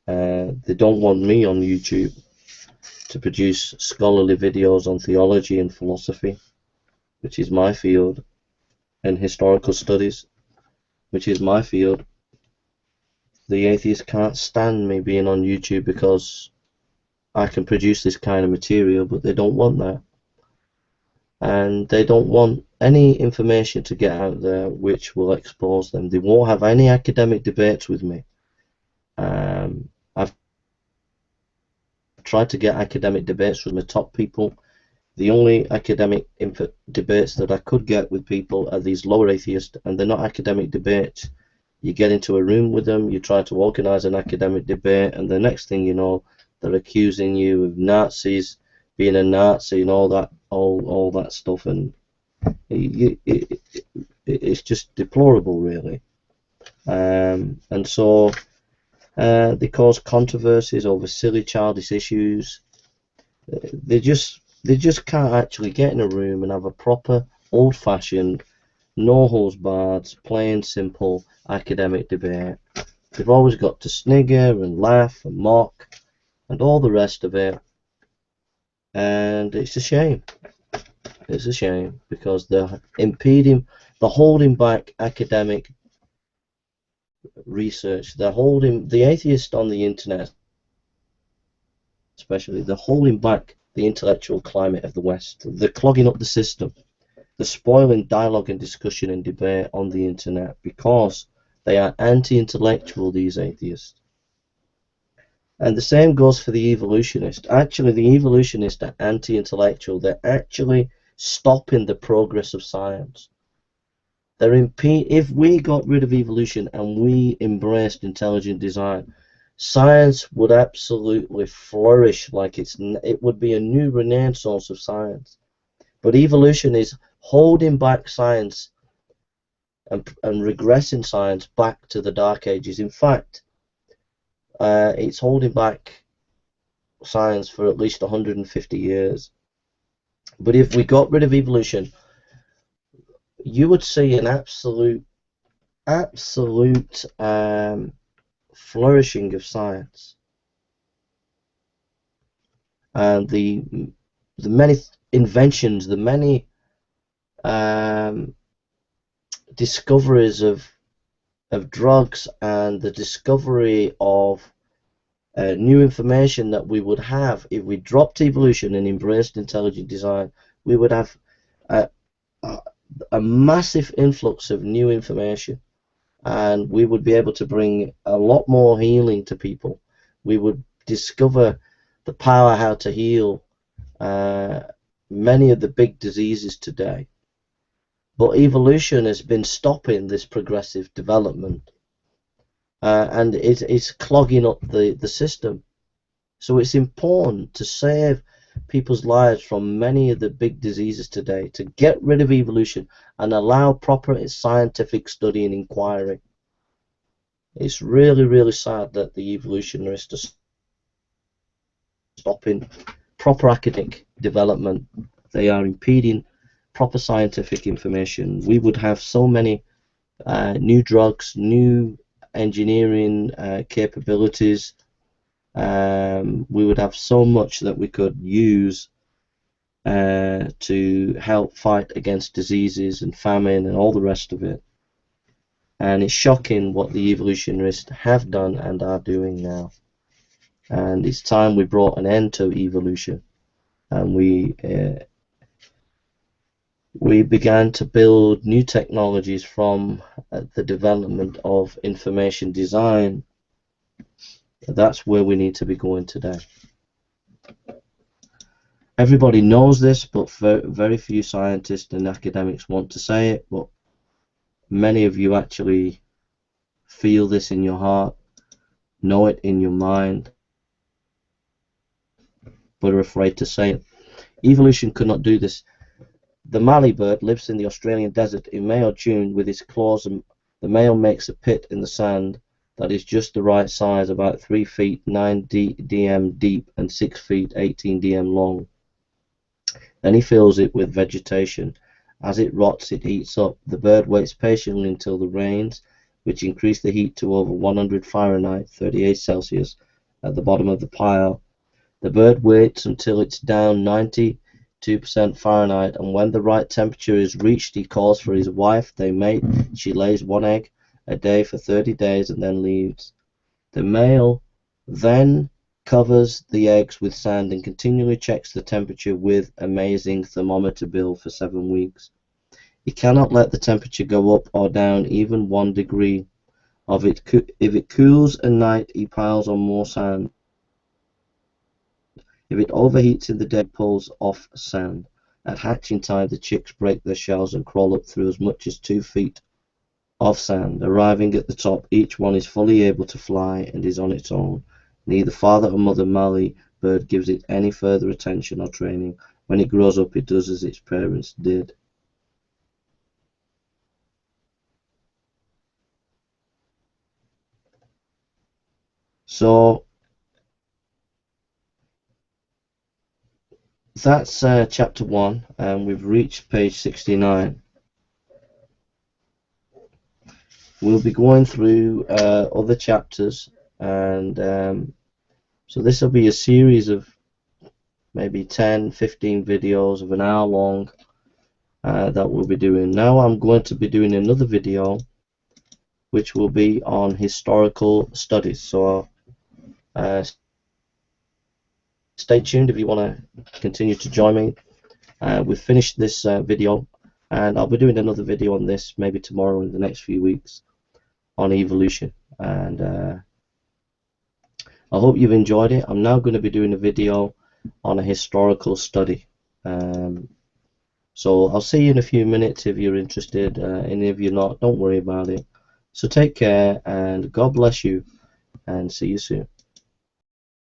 They don't want me on YouTube to produce scholarly videos on theology and philosophy, which is my field, and historical studies, which is my field. The atheists can't stand me being on YouTube because I can produce this kind of material, but they don't want that. And they don't want any information to get out there which will expose them. They won't have any academic debates with me. I've tried to get academic debates from the top people. The only academic debates that I could get with people are these lower atheists, and they're not academic debates. You get into a room with them, you try to organize an academic debate, and the next thing you know, they're accusing you of Nazis, being a Nazi, and all that stuff, and it's just deplorable, really. And so they cause controversies over silly, childish issues. They just can't actually get in a room and have a proper, old-fashioned, no-holds-barred, plain, simple academic debate. They've always got to snigger and laugh and mock and all the rest of it, and it's a shame. It's a shame because they're impeding, they're holding back academic research. They're holding the atheists on the internet, especially. They're holding back the intellectual climate of the West. They're clogging up the system. They're spoiling dialogue and discussion and debate on the internet because they are anti-intellectual, these atheists. And the same goes for the evolutionist. Actually, the evolutionists are anti-intellectual. They're actually stopping the progress of science. If we got rid of evolution and we embraced intelligent design, science would absolutely flourish. Like it would be a new renaissance of science. But evolution is holding back science and regressing science back to the Dark Ages. In fact, it's holding back science for at least 150 years. But if we got rid of evolution, you would see an absolute flourishing of science, and the many inventions, the many discoveries of drugs, and the discovery of new information that we would have if we dropped evolution and embraced intelligent design. We would have a massive influx of new information, and we would be able to bring a lot more healing to people. We would discover the power how to heal many of the big diseases today. But evolution has been stopping this progressive development, and it's clogging up the system. So it's important to save people's lives from many of the big diseases today, to get rid of evolution and allow proper scientific study and inquiry. It's really, really sad that the evolutionists are stopping proper academic development. They are impeding proper scientific information. We would have so many new drugs, new engineering capabilities. We would have so much that we could use to help fight against diseases and famine and all the rest of it. And it's shocking what the evolutionists have done and are doing now. And it's time we brought an end to evolution, and we began to build new technologies from the development of information design. That's where we need to be going today. Everybody knows this, but very few scientists and academics want to say it, but many of you actually feel this in your heart, know it in your mind, but are afraid to say it. Evolution could not do this. The mallee bird lives in the Australian desert. In May or June, with its claws, the male makes a pit in the sand that is just the right size, about 3 feet 9 dm deep and 6 feet 18 dm long. Then he fills it with vegetation. As it rots, it heats up. The bird waits patiently until the rains, which increase the heat to over 100 Fahrenheit, 38 Celsius, at the bottom of the pile. The bird waits until it's down 92% Fahrenheit, and when the right temperature is reached, he calls for his wife. They mate. She lays 1 egg a day for 30 days and then leaves. The male then covers the eggs with sand and continually checks the temperature with amazing thermometer bill for 7 weeks. He cannot let the temperature go up or down even 1 degree. If it cools at night, he piles on more sand. If it overheats in the day, he pulls off sand. At hatching time, the chicks break their shells and crawl up through as much as 2 feet of sand. Arriving at the top, each one is fully able to fly and is on its own. Neither father or mother mallee bird gives it any further attention or training. When it grows up, it does as its parents did. So that's chapter 1, and we've reached page 69. We'll be going through other chapters, and so this will be a series of maybe 10-15 videos of an hour long that we'll be doing. Now I'm going to be doing another video which will be on historical studies, so stay tuned if you want to continue to join me. We've finished this video, and I'll be doing another video on this maybe tomorrow in the next few weeks on evolution, and I hope you've enjoyed it. I'm now going to be doing a video on a historical study, so I'll see you in a few minutes if you're interested, and if you're not, don't worry about it. So take care, and God bless you, and see you soon.